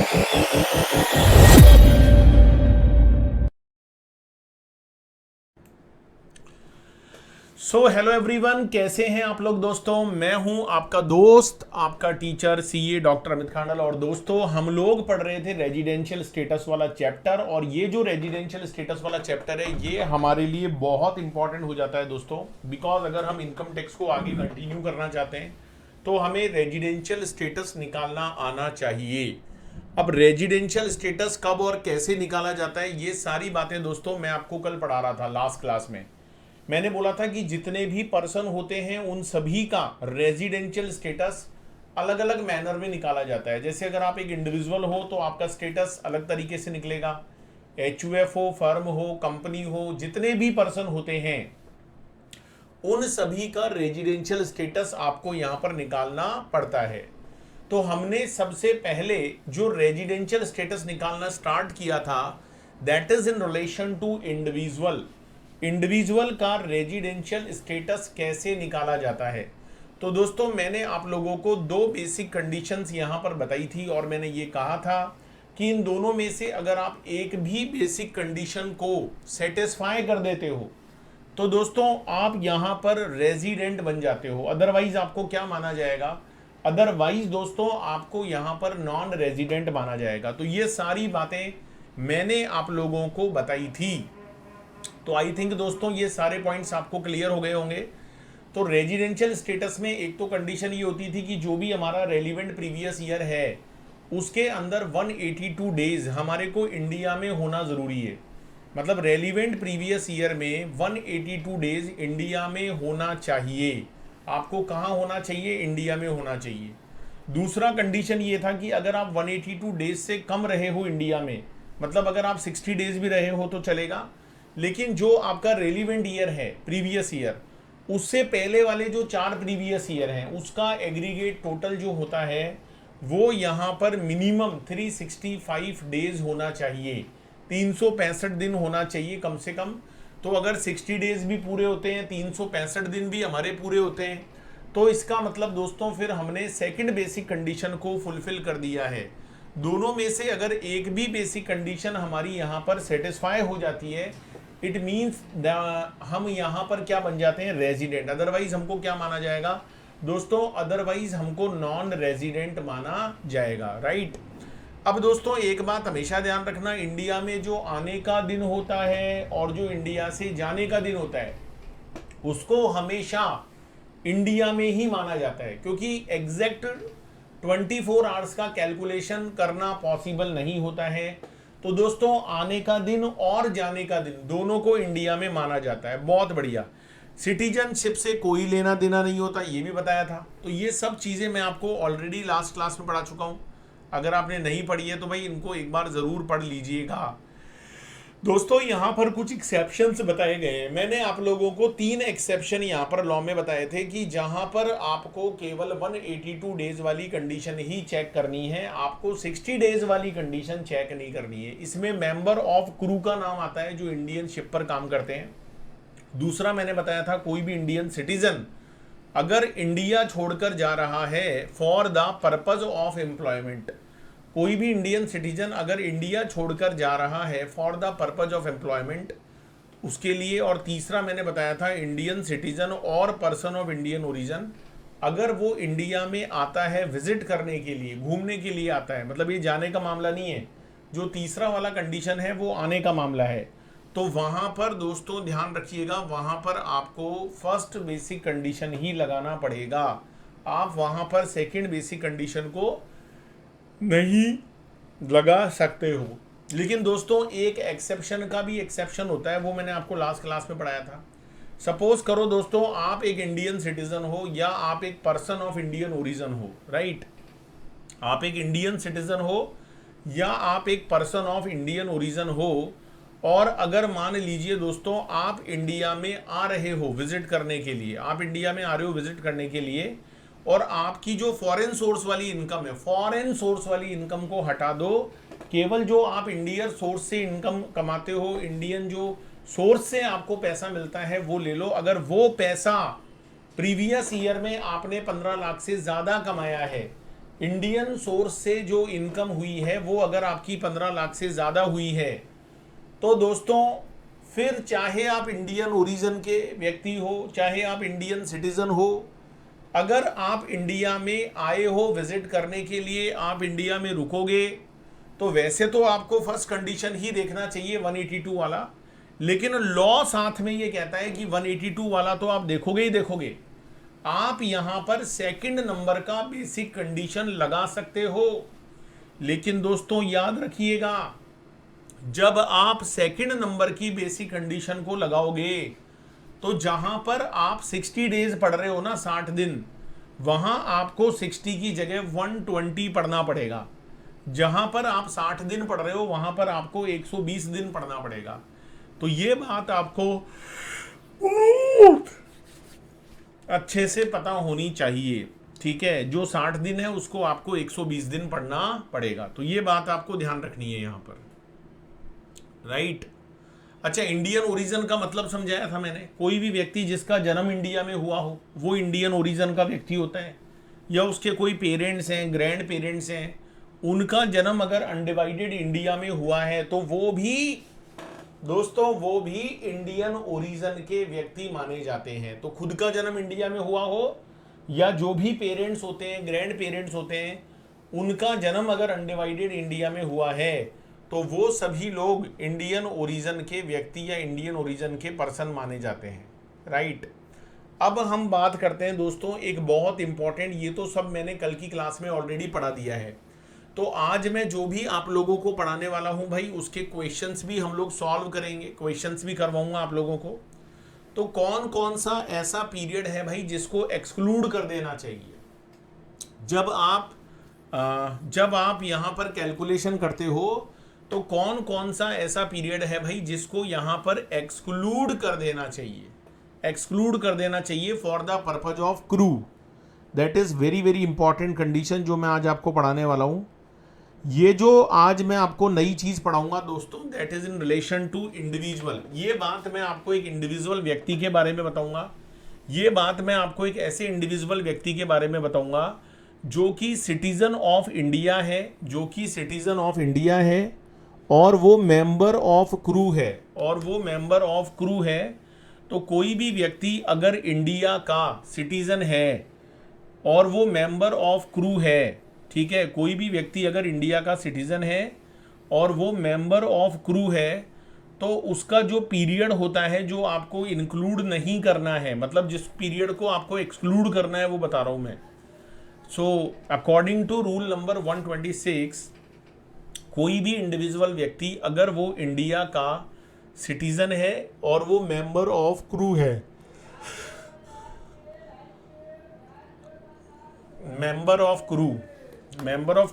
Hello everyone, कैसे हैं आप लोग दोस्तों। मैं हूं आपका दोस्त, आपका teacher CA doctor Amit Khandal. और दोस्तों, हम लोग पढ़ रहे थे रेजिडेंशियल स्टेटस वाला चैप्टर, और ये जो रेजिडेंशियल स्टेटस वाला चैप्टर है ये हमारे लिए बहुत इंपॉर्टेंट हो जाता है दोस्तों। बिकॉज अगर हम इनकम टैक्स को आगे कंटिन्यू करना चाहते हैं तो हमें रेजिडेंशियल स्टेटस निकालना आना चाहिए। अब रेजिडेंशियल स्टेटस कब और कैसे निकाला जाता है, ये सारी बातें दोस्तों मैं आपको कल पढ़ा रहा था लास्ट क्लास में। मैंने बोला था कि जितने भी पर्सन होते हैं उन सभी का रेजिडेंशियल स्टेटस अलग अलग मैनर में निकाला जाता है। जैसे अगर आप एक इंडिविजुअल हो तो आपका स्टेटस अलग तरीके से निकलेगा, एचयूएफ हो, फर्म हो, कंपनी हो, जितने भी पर्सन होते हैं उन सभी का रेजिडेंशियल स्टेटस आपको यहां पर निकालना पड़ता है। तो हमने सबसे पहले जो रेजिडेंशियल स्टेटस निकालना स्टार्ट किया था that is in relation to individual. Individual का रेजिडेंशियल स्टेटस कैसे निकाला जाता है। तो दोस्तों, मैंने आप लोगों को दो बेसिक कंडीशंस यहां पर बताई थी, और मैंने ये कहा था कि इन दोनों में से अगर आप एक भी बेसिक कंडीशन को सेटिस्फाई कर देते हो तो दोस्तों आप यहां पर रेजिडेंट बन जाते हो। अदरवाइज आपको क्या माना जाएगा? अदरवाइज दोस्तों आपको यहां पर नॉन रेजिडेंट माना जाएगा। तो ये सारी बातें मैंने आप लोगों को बताई थी। तो आई थिंक दोस्तों ये सारे पॉइंट्स आपको क्लियर हो गए होंगे। तो रेजिडेंशियल स्टेटस में एक तो कंडीशन ये होती थी कि जो भी हमारा रेलिवेंट प्रीवियस ईयर है उसके अंदर 182 डेज हमारे को इंडिया में होना ज़रूरी है। मतलब रेलिवेंट प्रीवियस ईयर में 182 डेज इंडिया में होना चाहिए। आपको कहाँ होना चाहिए? इंडिया में होना चाहिए। दूसरा कंडीशन ये था कि अगर आप 182 डेज से कम रहे हो इंडिया में, मतलब अगर आप 60 डेज भी रहे हो तो चलेगा, लेकिन जो आपका रेलिवेंट ईयर है प्रीवियस ईयर उससे पहले वाले जो 4 प्रीवियस ईयर हैं उसका एग्रीगेट टोटल जो होता है वो यहाँ पर मिनिमम 365 डेज होना चाहिए, 365 दिन होना चाहिए कम से कम। तो अगर 60 डेज भी पूरे होते हैं, 365 दिन भी हमारे पूरे होते हैं, तो इसका मतलब दोस्तों फिर हमने सेकंड बेसिक कंडीशन को फुलफिल कर दिया है। दोनों में से अगर एक भी बेसिक कंडीशन हमारी यहाँ पर सेटिस्फाई हो जाती है, इट मीन्स हम यहाँ पर क्या बन जाते हैं? रेजिडेंट। अदरवाइज हमको क्या माना जाएगा दोस्तों? अदरवाइज हमको नॉन रेजिडेंट माना जाएगा, राइट। अब दोस्तों एक बात हमेशा ध्यान रखना, इंडिया में जो आने का दिन होता है और जो इंडिया से जाने का दिन होता है उसको हमेशा इंडिया में ही माना जाता है, क्योंकि एग्जैक्ट 24 आवर्स का कैलकुलेशन करना पॉसिबल नहीं होता है। तो दोस्तों आने का दिन और जाने का दिन दोनों को इंडिया में माना जाता है। बहुत बढ़िया। सिटीजनशिप से कोई लेना देना नहीं होता, ये भी बताया था। तो ये सब चीज़ें मैं आपको ऑलरेडी लास्ट क्लास में पढ़ा चुका हूँ। अगर आपने नहीं पढ़ी है तो भाई इनको एक बार ज़रूर पढ़ लीजिएगा। दोस्तों यहाँ पर कुछ एक्सेप्शंस बताए गए हैं। मैंने आप लोगों को 3 एक्सेप्शन यहाँ पर लॉ में बताए थे कि जहाँ पर आपको केवल 182 डेज वाली कंडीशन ही चेक करनी है, आपको 60 डेज वाली कंडीशन चेक नहीं करनी है। इसमें मेंबर ऑफ क्रू का नाम आता है जो इंडियन शिप पर काम करते हैं। दूसरा मैंने बताया था कोई भी इंडियन सिटीजन अगर इंडिया छोड़कर जा रहा है for the purpose of employment, कोई भी इंडियन सिटीजन अगर इंडिया छोड़कर जा रहा है for the purpose of employment उसके लिए। और तीसरा मैंने बताया था इंडियन सिटीजन और पर्सन ऑफ इंडियन ओरिजिन, अगर वो इंडिया में आता है विजिट करने के लिए, घूमने के लिए आता है, मतलब ये जाने का मामला नहीं है, जो तीसरा वाला कंडीशन है वो आने का मामला है। तो वहाँ पर दोस्तों ध्यान रखिएगा, वहाँ पर आपको फर्स्ट बेसिक कंडीशन ही लगाना पड़ेगा। आप वहाँ पर सेकंड बेसिक कंडीशन को नहीं लगा सकते हो। लेकिन दोस्तों एक एक्सेप्शन का भी एक्सेप्शन होता है, वो मैंने आपको लास्ट क्लास में पढ़ाया था। सपोज करो दोस्तों आप एक इंडियन सिटीजन हो या आप एक पर्सन ऑफ इंडियन ओरिजिन हो, राइट। आप एक इंडियन सिटीजन हो या आप एक पर्सन ऑफ इंडियन ओरिजिन हो, और अगर मान लीजिए दोस्तों आप इंडिया में आ रहे हो विजिट करने के लिए, आप इंडिया में आ रहे हो विजिट करने के लिए, और आपकी जो फॉरेन सोर्स वाली इनकम है, फॉरेन सोर्स वाली इनकम को हटा दो, केवल जो आप इंडियन सोर्स से इनकम कमाते हो, इंडियन जो सोर्स से आपको पैसा मिलता है वो ले लो। अगर वो पैसा प्रीवियस ईयर में आपने 15 लाख से ज़्यादा कमाया है इंडियन सोर्स से जो इनकम हुई है वो अगर आपकी 15 लाख से ज़्यादा हुई है तो दोस्तों फिर चाहे आप इंडियन ओरिजिन के व्यक्ति हो, चाहे आप इंडियन सिटीजन हो, अगर आप इंडिया में आए हो विजिट करने के लिए, आप इंडिया में रुकोगे, तो वैसे तो आपको फर्स्ट कंडीशन ही देखना चाहिए 182 वाला, लेकिन लॉ साथ में ये कहता है कि 182 वाला तो आप देखोगे ही देखोगे, आप यहां पर सेकंड नंबर का बेसिक कंडीशन लगा सकते हो। लेकिन दोस्तों याद रखिएगा, जब आप सेकंड नंबर की बेसिक कंडीशन को लगाओगे तो जहां पर आप 60 डेज पढ़ रहे हो ना, 60 दिन, वहां आपको 60 की जगह 120 पढ़ना पड़ेगा। जहां पर आप 60 दिन पढ़ रहे हो वहां पर आपको 120 दिन पढ़ना पड़ेगा। तो ये बात आपको अच्छे से पता होनी चाहिए, ठीक है। जो 60 दिन है उसको आपको 120 दिन पढ़ना पड़ेगा, तो ये बात आपको ध्यान रखनी है यहां पर, राइट। अच्छा, इंडियन ओरिजिन का मतलब समझाया था मैंने। कोई भी व्यक्ति जिसका जन्म इंडिया में हुआ हो वो इंडियन ओरिजिन का व्यक्ति होता है, या उसके कोई पेरेंट्स हैं, ग्रैंड पेरेंट्स हैं, उनका जन्म अगर अनडिवाइडेड इंडिया में हुआ है तो वो भी दोस्तों वो भी इंडियन ओरिजिन के व्यक्ति माने जाते हैं। तो खुद का जन्म इंडिया में हुआ हो या जो भी पेरेंट्स होते हैं, ग्रैंड पेरेंट्स होते हैं, उनका जन्म अगर अनडिवाइडेड इंडिया में हुआ है तो वो सभी लोग इंडियन ओरिजिन के व्यक्ति या इंडियन ओरिजिन के पर्सन माने जाते हैं, राइट। अब हम बात करते हैं दोस्तों एक बहुत इंपॉर्टेंट, ये तो सब मैंने कल की क्लास में ऑलरेडी पढ़ा दिया है, तो आज मैं जो भी आप लोगों को पढ़ाने वाला हूं भाई उसके क्वेश्चंस भी हम लोग सॉल्व करेंगे, क्वेश्चंस भी करवाऊंगा आप लोगों को। तो कौन कौन सा ऐसा पीरियड है भाई जिसको एक्सक्लूड कर देना चाहिए। जब आप यहां पर कैलकुलेशन करते हो तो कौन कौन सा ऐसा पीरियड है भाई जिसको यहां पर एक्सक्लूड कर देना चाहिए, एक्सक्लूड कर देना चाहिए for the purpose of crew. That is very very important condition जो मैं आज आपको पढ़ाने वाला हूं। ये जो आज मैं आपको नई चीज पढ़ाऊंगा दोस्तों, that is in relation to individual. ये बात मैं आपको एक इंडिविजुअल व्यक्ति के बारे में बताऊंगा, ये बात मैं आपको एक ऐसे इंडिविजुअल व्यक्ति के बारे में बताऊंगा जो कि सिटीजन ऑफ इंडिया है, जो कि सिटीजन ऑफ इंडिया है और वो मेंबर ऑफ क्रू है, और वो मेंबर ऑफ क्रू है। तो कोई भी व्यक्ति अगर इंडिया का सिटीजन है और वो मेंबर ऑफ क्रू है, ठीक है, कोई भी व्यक्ति अगर इंडिया का सिटीजन है और वो मेंबर ऑफ क्रू है, तो उसका जो पीरियड होता है जो आपको इंक्लूड नहीं करना है, मतलब जिस पीरियड को आपको एक्सक्लूड करना है वो बता रहा हूं मैं। So according to rule number 126, कोई भी इंडिविजुअल व्यक्ति अगर वो इंडिया का सिटीजन है और वो मेंबर ऑफ क्रू है, मेंबर ऑफ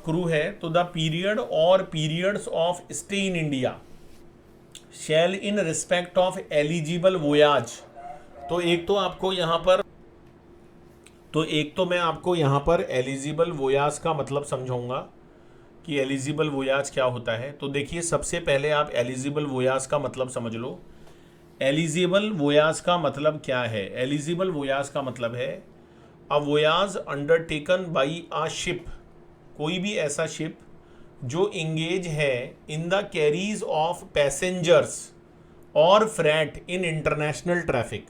क्रू है, तो द पीरियड और periods of stay in India shall in respect of eligible voyage. तो एक तो मैं आपको यहां पर एलिजिबल वोयाज का मतलब समझाऊंगा कि एलिजिबल वोयाज क्या होता है। तो देखिए, सबसे पहले आप एलिजिबल वोयाज का मतलब समझ लो। एलिजिबल वोयाज का मतलब क्या है? एलिजिबल वोयाज का मतलब है a voyage undertaken by a ship, कोई भी ऐसा शिप जो इंगेज है in the carriage of passengers और फ्रेट इन इंटरनेशनल ट्रैफिक।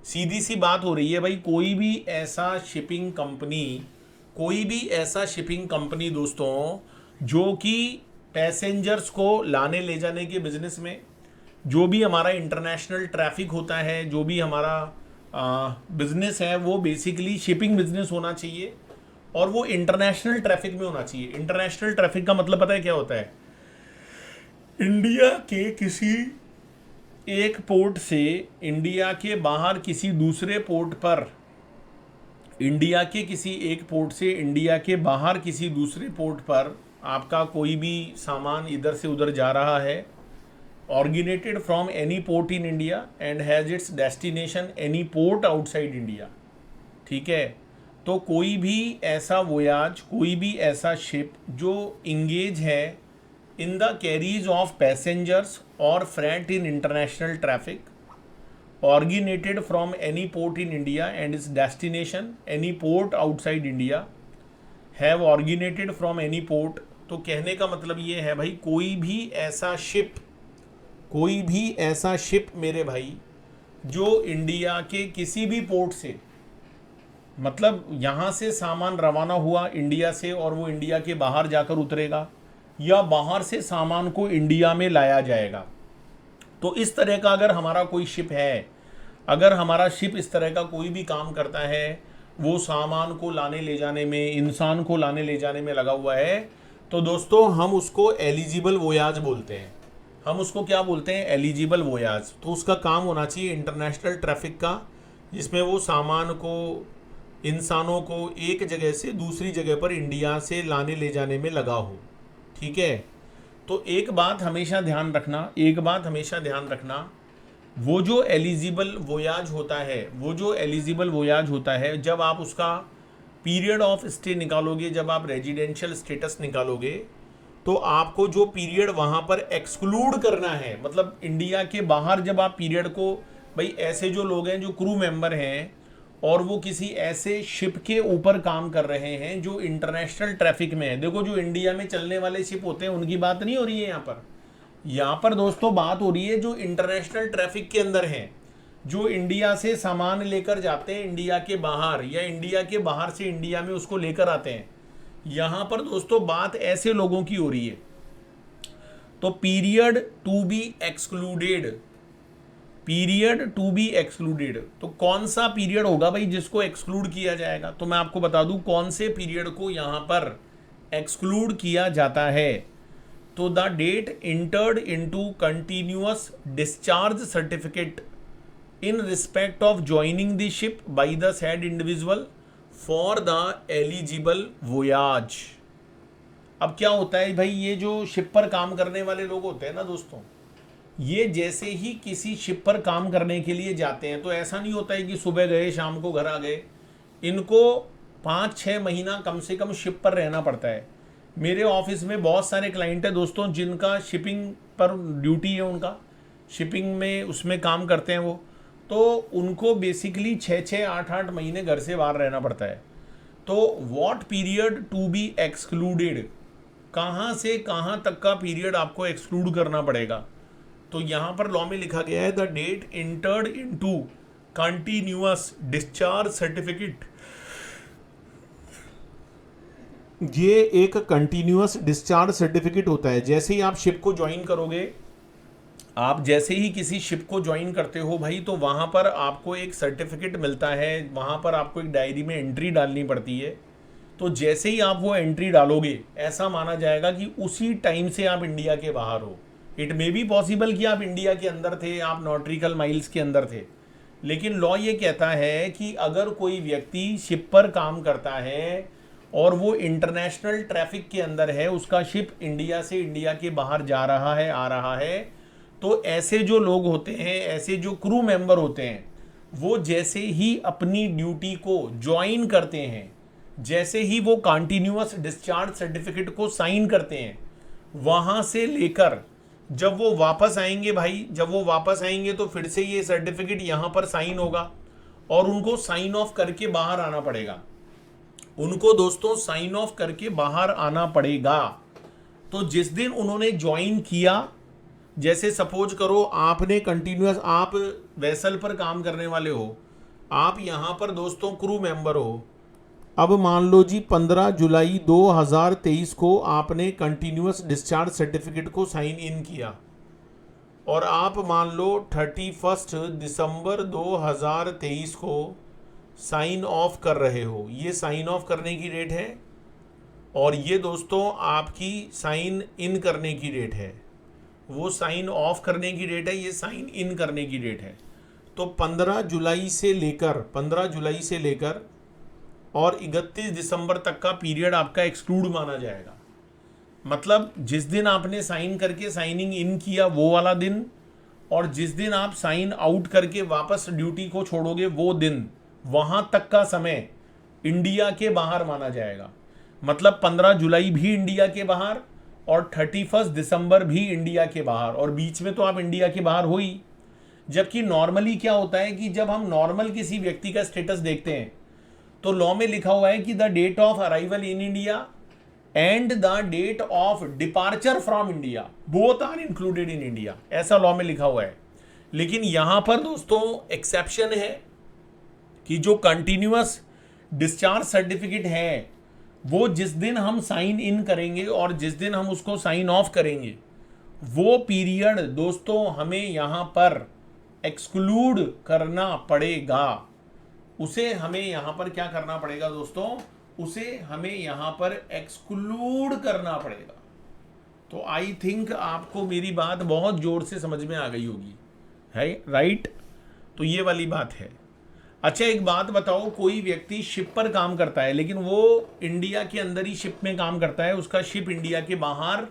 सीधी सी बात हो रही है भाई, कोई भी ऐसा शिपिंग कंपनी दोस्तों जो कि पैसेंजर्स को लाने ले जाने के बिजनेस में, जो भी हमारा इंटरनेशनल ट्रैफिक होता है, जो भी हमारा बिजनेस है वो बेसिकली शिपिंग बिजनेस होना चाहिए और वो इंटरनेशनल ट्रैफिक में होना चाहिए। इंटरनेशनल ट्रैफिक का मतलब पता है क्या होता है? इंडिया के किसी एक पोर्ट से इंडिया के बाहर किसी दूसरे पोर्ट पर, इंडिया के किसी एक पोर्ट से इंडिया के बाहर किसी दूसरे पोर्ट पर आपका कोई भी सामान इधर से उधर जा रहा है, originated from any port in India and has its destination any port outside India, ठीक है। तो कोई भी ऐसा वोयाज, कोई भी ऐसा शिप जो इंगेज है in the carriage of passengers और freight in international traffic, originated from any port in India and its destination any port outside India, have originated from any port, तो कहने का मतलब ये है भाई कोई भी ऐसा शिप मेरे भाई जो इंडिया के किसी भी पोर्ट से, मतलब यहाँ से सामान रवाना हुआ इंडिया से और वो इंडिया के बाहर जाकर उतरेगा, या बाहर से सामान को इंडिया में लाया जाएगा, तो इस तरह का अगर हमारा कोई शिप है, अगर हमारा शिप इस तरह का कोई भी काम करता है, वो सामान को लाने ले जाने में, इंसान को लाने ले जाने में लगा हुआ है, तो दोस्तों हम उसको एलिजिबल वोयाज बोलते हैं। हम उसको क्या बोलते हैं? Eligible voyage. तो उसका काम होना चाहिए इंटरनेशनल ट्रैफिक का, जिसमें वो सामान को, इंसानों को एक जगह से दूसरी जगह पर इंडिया से लाने ले जाने में लगा हो। ठीक है, तो एक बात हमेशा ध्यान रखना, वो जो एलिजिबल वोयाज होता है, जब आप उसका पीरियड ऑफ स्टे निकालोगे, जब आप रेजिडेंशियल स्टेटस निकालोगे, तो आपको जो पीरियड वहाँ पर एक्सक्लूड करना है, मतलब इंडिया के बाहर जब आप पीरियड को, भाई ऐसे जो लोग हैं जो क्रू मेंबर हैं और वो किसी ऐसे शिप के ऊपर काम कर रहे हैं जो इंटरनेशनल ट्रैफिक में है। देखो जो इंडिया में चलने वाले शिप होते हैं उनकी बात नहीं हो रही है यहाँ पर दोस्तों, बात हो रही है जो इंटरनेशनल ट्रैफिक के अंदर हैं, जो इंडिया से सामान लेकर जाते हैं इंडिया के बाहर, या इंडिया के बाहर से इंडिया में उसको लेकर आते हैं। यहाँ पर दोस्तों बात ऐसे लोगों की हो रही है। तो पीरियड टू बी एक्सक्लूडेड, तो कौन सा पीरियड होगा भाई जिसको एक्सक्लूड किया जाएगा? तो मैं आपको बता दूं कौन से पीरियड को यहाँ पर एक्सक्लूड किया जाता है। तो the date entered into continuous discharge certificate in respect of joining the ship by the said individual for the eligible voyage. अब क्या होता है भाई, ये जो शिप पर काम करने वाले लोग होते हैं ना दोस्तों, ये जैसे ही किसी शिप पर काम करने के लिए जाते हैं, तो ऐसा नहीं होता है कि सुबह गए शाम को घर आ गए। इनको 5-6 महीना कम से कम शिप पर रहना पड़ता है। मेरे ऑफिस में बहुत सारे क्लाइंट हैं दोस्तों जिनका शिपिंग पर ड्यूटी है, उनका शिपिंग में उसमें काम करते हैं वो, तो उनको बेसिकली 6-6, 8-8 महीने घर से बाहर रहना पड़ता है। तो what period to be excluded, कहाँ से कहाँ तक का पीरियड आपको एक्सक्लूड करना पड़ेगा? तो यहाँ पर लॉ में लिखा गया है the date entered into continuous discharge certificate. ये एक कंटिन्यूअस डिस्चार्ज सर्टिफिकेट होता है। जैसे ही आप शिप को ज्वाइन करोगे, आप जैसे ही किसी शिप को ज्वाइन करते हो भाई, तो वहाँ पर आपको एक सर्टिफिकेट मिलता है, वहाँ पर आपको एक डायरी में एंट्री डालनी पड़ती है। तो जैसे ही आप वो एंट्री डालोगे, ऐसा माना जाएगा कि उसी टाइम से आप इंडिया के बाहर हो। इट मे बी पॉसिबल कि आप इंडिया के अंदर थे, आप नॉट्रिकल माइल्स के अंदर थे, लेकिन लॉ ये कहता है कि अगर कोई व्यक्ति शिप पर काम करता है और वो इंटरनेशनल ट्रैफिक के अंदर है, उसका शिप इंडिया से इंडिया के बाहर जा रहा है, आ रहा है, तो ऐसे जो लोग होते हैं, ऐसे जो क्रू मेंबर होते हैं, वो जैसे ही अपनी ड्यूटी को ज्वाइन करते हैं, जैसे ही वो कंटिन्यूअस डिस्चार्ज सर्टिफिकेट को साइन करते हैं, वहाँ से लेकर जब वो वापस आएंगे भाई, जब वो वापस आएंगे तो फिर से ये सर्टिफिकेट यहाँ पर साइन होगा और उनको साइन ऑफ करके बाहर आना पड़ेगा। उनको दोस्तों साइन ऑफ करके बाहर आना पड़ेगा। तो जिस दिन उन्होंने ज्वाइन किया, जैसे सपोज करो आपने कंटिन्यूअस, आप वेसल पर काम करने वाले हो, आप यहाँ पर दोस्तों क्रू मेंबर हो। अब मान लो जी 15 जुलाई 2023 को आपने कंटिन्यूअस डिस्चार्ज सर्टिफिकेट को साइन इन किया और आप मान लो 31 दिसंबर 2023 को साइन ऑफ कर रहे हो। ये साइन ऑफ करने की डेट है और ये दोस्तों आपकी साइन इन करने की डेट है। वो साइन ऑफ करने की डेट है, ये साइन इन करने की डेट है। तो 15 जुलाई से लेकर और 31 दिसंबर तक का पीरियड आपका एक्सक्लूड माना जाएगा। मतलब जिस दिन आपने साइन करके साइनिंग इन किया वो वाला दिन, और जिस दिन आप साइन आउट करके वापस ड्यूटी को छोड़ोगे वो दिन, वहाँ तक का समय इंडिया के बाहर माना जाएगा। मतलब 15 जुलाई भी इंडिया के बाहर और 31 दिसंबर भी इंडिया के बाहर, और बीच में तो आप इंडिया के बाहर हो ही। जबकि नॉर्मली क्या होता है कि जब हम नॉर्मल किसी व्यक्ति का स्टेटस देखते हैं तो लॉ में लिखा हुआ है कि the date of arrival in India and the date of departure from India both are included in India, ऐसा लॉ में लिखा हुआ है। लेकिन यहां पर दोस्तों एक्सेप्शन है कि जो कंटिन्यूअस डिस्चार्ज सर्टिफिकेट है वो जिस दिन हम साइन इन करेंगे और जिस दिन हम उसको साइन ऑफ करेंगे वो पीरियड दोस्तों हमें यहां पर एक्सक्लूड करना पड़ेगा। उसे हमें यहां पर क्या करना पड़ेगा दोस्तों, उसे हमें यहां पर एक्सक्लूड करना पड़ेगा। तो आई थिंक आपको मेरी बात बहुत जोर से समझ में आ गई होगी, है राइट। तो ये वाली बात है। अच्छा एक बात बताओ, कोई व्यक्ति शिप पर काम करता है लेकिन वो इंडिया के अंदर ही शिप में काम करता है, उसका शिप इंडिया के बाहर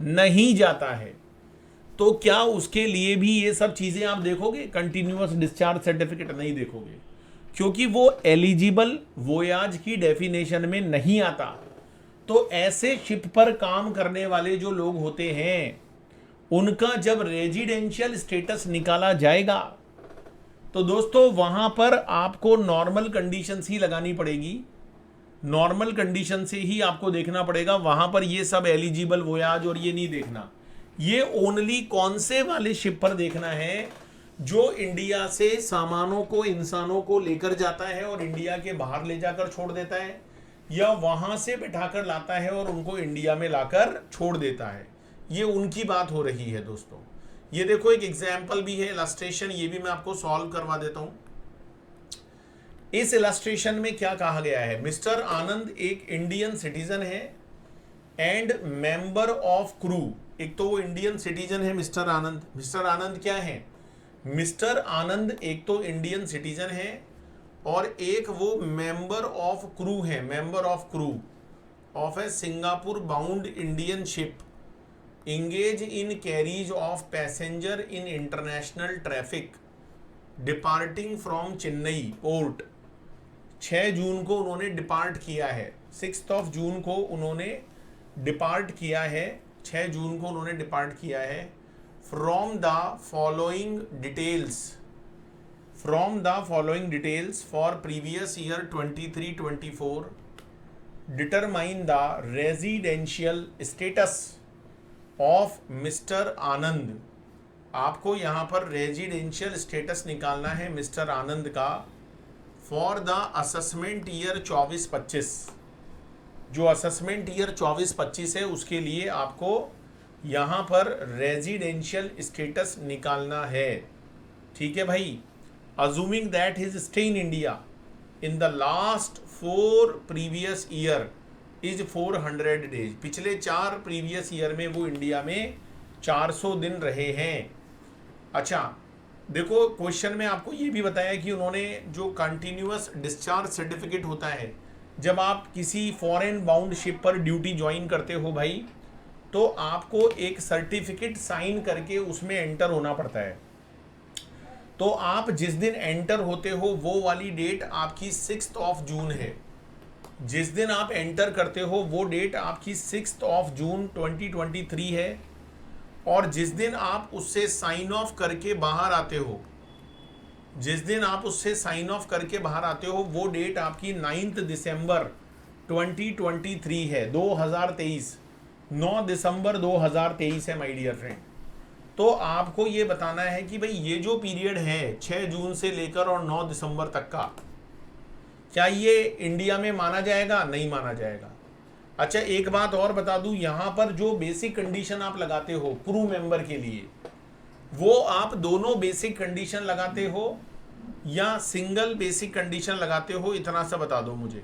नहीं जाता है, तो क्या उसके लिए भी ये सब चीजें आप देखोगे? कंटिन्यूअस डिस्चार्ज सर्टिफिकेट नहीं देखोगे, क्योंकि वो एलिजिबल वोयाज की डेफिनेशन में नहीं आता। तो ऐसे शिप पर काम करने वाले जो लोग होते हैं उनका जब रेजिडेंशियल स्टेटस निकाला जाएगा तो दोस्तों वहां पर आपको नॉर्मल कंडीशंस ही लगानी पड़ेगी, नॉर्मल कंडीशन से ही आपको देखना पड़ेगा। वहां पर ये सब एलिजिबल वोयाज और ये नहीं देखना, ये ओनली कौन से वाले शिप पर देखना है जो इंडिया से सामानों को, इंसानों को लेकर जाता है और इंडिया के बाहर ले जाकर छोड़ देता है, या वहां से बैठाकर लाता है और उनको इंडिया में लाकर छोड़ देता है। ये उनकी बात हो रही है दोस्तों। ये देखो एक एग्जाम्पल भी है, इलस्ट्रेशन, ये भी मैं आपको सॉल्व करवा देता हूं। इस इलस्ट्रेशन में क्या कहा गया है, मिस्टर आनंद एक इंडियन सिटीजन है एंड मेंबर ऑफ क्रू। एक तो वो इंडियन सिटीजन है मिस्टर आनंद। मिस्टर आनंद क्या है? मिस्टर आनंद एक तो इंडियन सिटीजन है और एक वो मेंबर ऑफ क्रू है, member of crew of A Singapore bound Indian ship engage in carriage of passenger in international traffic departing from Chennai port. 6 जून को उन्होंने डिपार्ट किया है, 6 जून को उन्होंने डिपार्ट किया है, 6 जून को उन्होंने डिपार्ट किया है। From the following details for previous year 23-24 determine the residential status of mister Anand. आपको यहां पर रेजिडेंशियल स्टेटस निकालना है मिस्टर आनंद का फॉर द असेसमेंट ईयर 24-25। जो असेसमेंट ईयर 24-25 है उसके लिए आपको यहां पर रेजिडेंशियल स्टेटस निकालना है, ठीक है भाई। Assuming that his stay in India in the last 4 previous year is 400 days. पिछले 4 प्रीवियस ईयर में वो इंडिया में 400 दिन रहे हैं। अच्छा देखो क्वेश्चन में आपको ये भी बताया कि उन्होंने जो कंटिन्यूअस डिस्चार्ज सर्टिफिकेट होता है, जब आप किसी फॉरेन बाउंड शिप पर ड्यूटी ज्वाइन करते हो भाई, तो आपको एक सर्टिफिकेट साइन करके उसमें एंटर होना पड़ता है। तो आप जिस दिन एंटर होते हो वो वाली डेट आपकी 6 जून है। जिस दिन आप एंटर करते हो वो डेट आपकी 6 जून 2023 है, और जिस दिन आप उससे साइन ऑफ करके बाहर आते हो, जिस दिन आप उससे साइन ऑफ करके बाहर आते हो वो डेट आपकी 9 दिसंबर 2023 है, 2023, 9 दिसंबर 2023 है माय डियर फ्रेंड। तो आपको ये बताना है कि भाई ये जो पीरियड है 6 जून से लेकर और 9 दिसंबर तक का, क्या ये इंडिया में माना जाएगा? नहीं माना जाएगा। अच्छा एक बात और बता दूं, यहां पर जो बेसिक कंडीशन आप लगाते हो क्रू मेंबर के लिए, वो आप दोनों बेसिक कंडीशन लगाते हो या सिंगल बेसिक कंडीशन लगाते हो? इतना सा बता दो मुझे।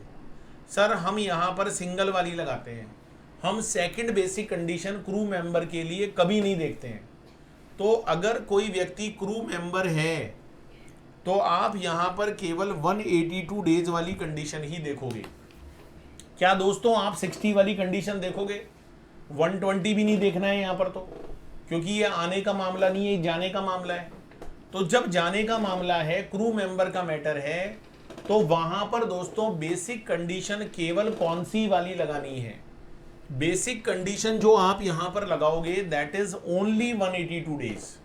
सर हम यहां पर सिंगल वाली लगाते हैं, हम second basic condition crew member के लिए कभी नहीं देखते हैं। तो अगर कोई व्यक्ति क्रू मेंबर है तो आप यहां पर केवल 182 डेज वाली कंडीशन ही देखोगे। क्या दोस्तों आप 60 वाली कंडीशन देखोगे? 120 भी नहीं देखना है यहां पर, तो क्योंकि ये आने का मामला नहीं है, जाने का मामला है। तो जब जाने का मामला है, क्रू मेंबर का मैटर है, तो वहां पर दोस्तों बेसिक कंडीशन केवल कौन सी वाली लगानी है? बेसिक कंडीशन जो आप यहां पर लगाओगे दैट इज ओनली 182 डेज।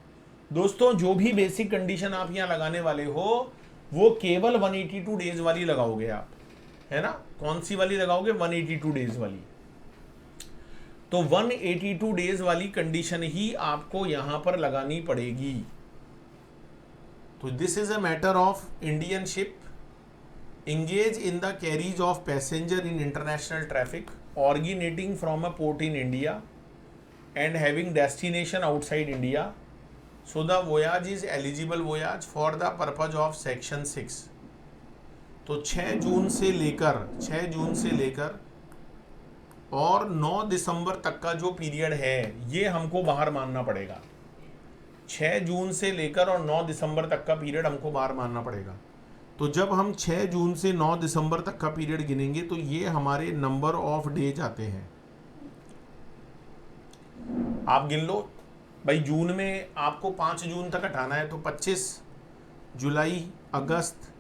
दोस्तों जो भी बेसिक कंडीशन आप यहां लगाने वाले हो वो केवल 182 डेज वाली लगाओगे आप। है ना, कौन सी वाली लगाओगे, 182 डेज वाली। तो 182 डेज वाली कंडीशन ही आपको यहां पर लगानी पड़ेगी। तो this is a matter of Indian ship engage in the carriage of passenger in international traffic originating from a port in India and having destination outside India, so the voyage is eligible voyage for the purpose of section 6। तो 6 जून से लेकर और 9 दिसंबर तक का जो period है ये हमको बाहर मानना पड़ेगा। 6 जून से लेकर और 9 दिसंबर तक का पीरियड हमको बाहर मानना पड़ेगा। तो जब हम 6 जून से 9 दिसंबर तक का पीरियड गिनेंगे तो ये हमारे नंबर ऑफ डेज आते हैं। आप गिन लो भाई, जून में आपको 5 जून तक हटाना है तो 25 जुलाई, अगस्त,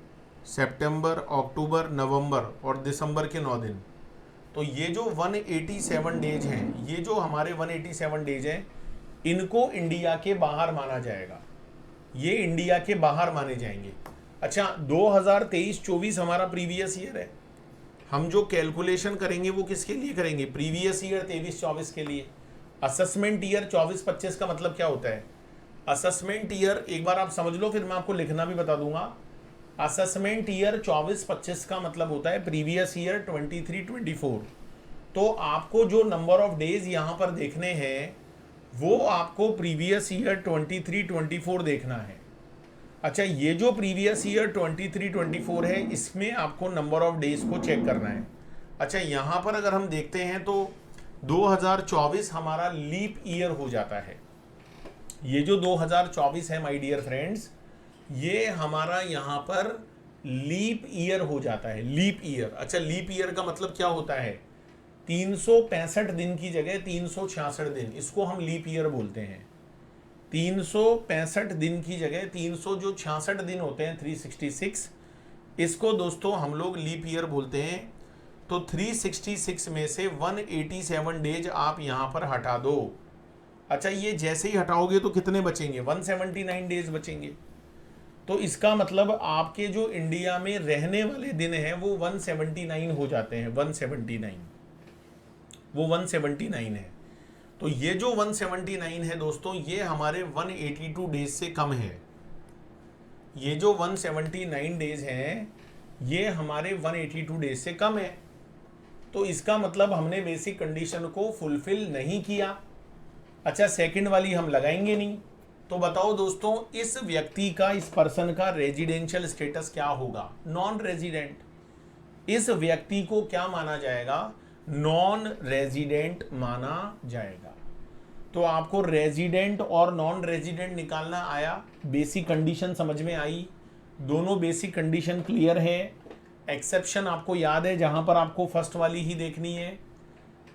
सितंबर, अक्टूबर, नवंबर और दिसंबर के 9 दिन। तो ये जो 187 डेज हैं, ये जो हमारे 187 डेज हैं, इनको इंडिया के बाहर माना जाएगा। ये इंडिया के बाहर माने जाएंगे। अच्छा, 2023-24 हमारा प्रीवियस ईयर है। हम जो कैलकुलेशन करेंगे वो किसके लिए करेंगे, प्रीवियस ईयर 23-24 के लिए। असेसमेंट ईयर 24-25 का मतलब क्या होता है, असेसमेंट ईयर एक बार आप समझ लो, फिर मैं आपको लिखना भी बता दूंगा। असेसमेंट ईयर 24-25 का मतलब होता है प्रीवियस ईयर 23-24। तो आपको जो नंबर ऑफ डेज यहाँ पर देखने हैं वो आपको प्रीवियस ईयर 23-24 देखना है। अच्छा, ये जो प्रीवियस ईयर 23-24 है, इसमें आपको नंबर ऑफ डेज को चेक करना है। अच्छा, यहाँ पर अगर हम देखते हैं तो 2024 हमारा लीप ईयर हो जाता है। ये जो 2024 है माय डियर फ्रेंड्स, ये हमारा यहाँ पर लीप ईयर हो जाता है, लीप ईयर। अच्छा, लीप ईयर का मतलब क्या होता है, 365 दिन की जगह 366 दिन, इसको हम लीप ईयर बोलते हैं। 365 दिन की जगह 366 दिन होते हैं, 366, इसको दोस्तों हम लोग लीप ईयर बोलते हैं। तो 366 में से 187 डेज आप यहाँ पर हटा दो। अच्छा, ये जैसे ही हटाओगे तो कितने बचेंगे, 179 डेज बचेंगे। तो इसका मतलब आपके जो इंडिया में रहने वाले दिन हैं वो 179 हो जाते हैं, 179, वो 179 है। तो ये जो 179 है दोस्तों, ये हमारे 182 डेज से कम है। ये जो 179 डेज हैं ये हमारे 182 डेज से कम है। तो इसका मतलब हमने बेसिक कंडीशन को फुलफिल नहीं किया। अच्छा, सेकंड वाली हम लगाएंगे नहीं। तो बताओ दोस्तों, इस व्यक्ति का, इस पर्सन का रेजिडेंशियल स्टेटस क्या होगा, नॉन रेजिडेंट। इस व्यक्ति को क्या माना जाएगा, नॉन रेजिडेंट माना जाएगा। तो आपको रेजिडेंट और नॉन रेजिडेंट निकालना आया, बेसिक कंडीशन समझ में आई, दोनों बेसिक कंडीशन क्लियर है। एक्सेप्शन आपको याद है, जहां पर आपको फर्स्ट वाली ही देखनी है,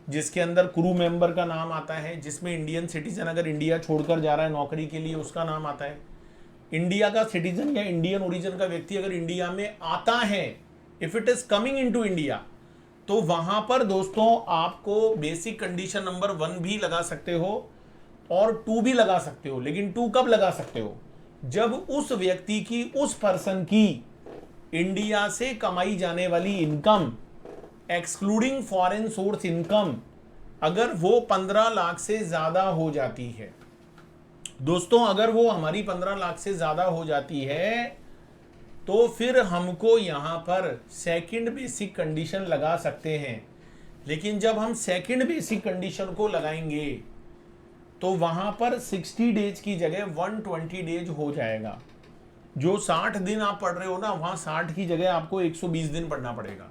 जिसके अंदर क्रू मेंबर का नाम आता है, जिसमें इंडियन सिटीजन अगर इंडिया छोड़कर जा रहा है नौकरी के लिए उसका नाम आता है। इंडिया का सिटीजन या इंडियन ओरिजिन का व्यक्ति अगर इंडिया में आता है, if it is coming into India, तो वहां पर दोस्तों आपको बेसिक कंडीशन नंबर 1 भी लगा सकते हो और 2 भी लगा सकते हो। लेकिन 2 कब लगा सकते हो, जब उस व्यक्ति की, उस पर्सन की इंडिया से कमाई जाने वाली income excluding foreign source income अगर वो 15 लाख से ज्यादा हो जाती है। दोस्तों, अगर वो हमारी 15 लाख से ज्यादा हो जाती है तो फिर हमको यहां पर सेकंड बेसिक कंडीशन लगा सकते हैं। लेकिन जब हम सेकंड बेसिक कंडीशन को लगाएंगे तो वहां पर 60 डेज की जगह 120 डेज हो जाएगा। जो 60 दिन आप पढ़ रहे हो ना, वहां 60 की जगह आपको 120 दिन पढ़ना पड़ेगा।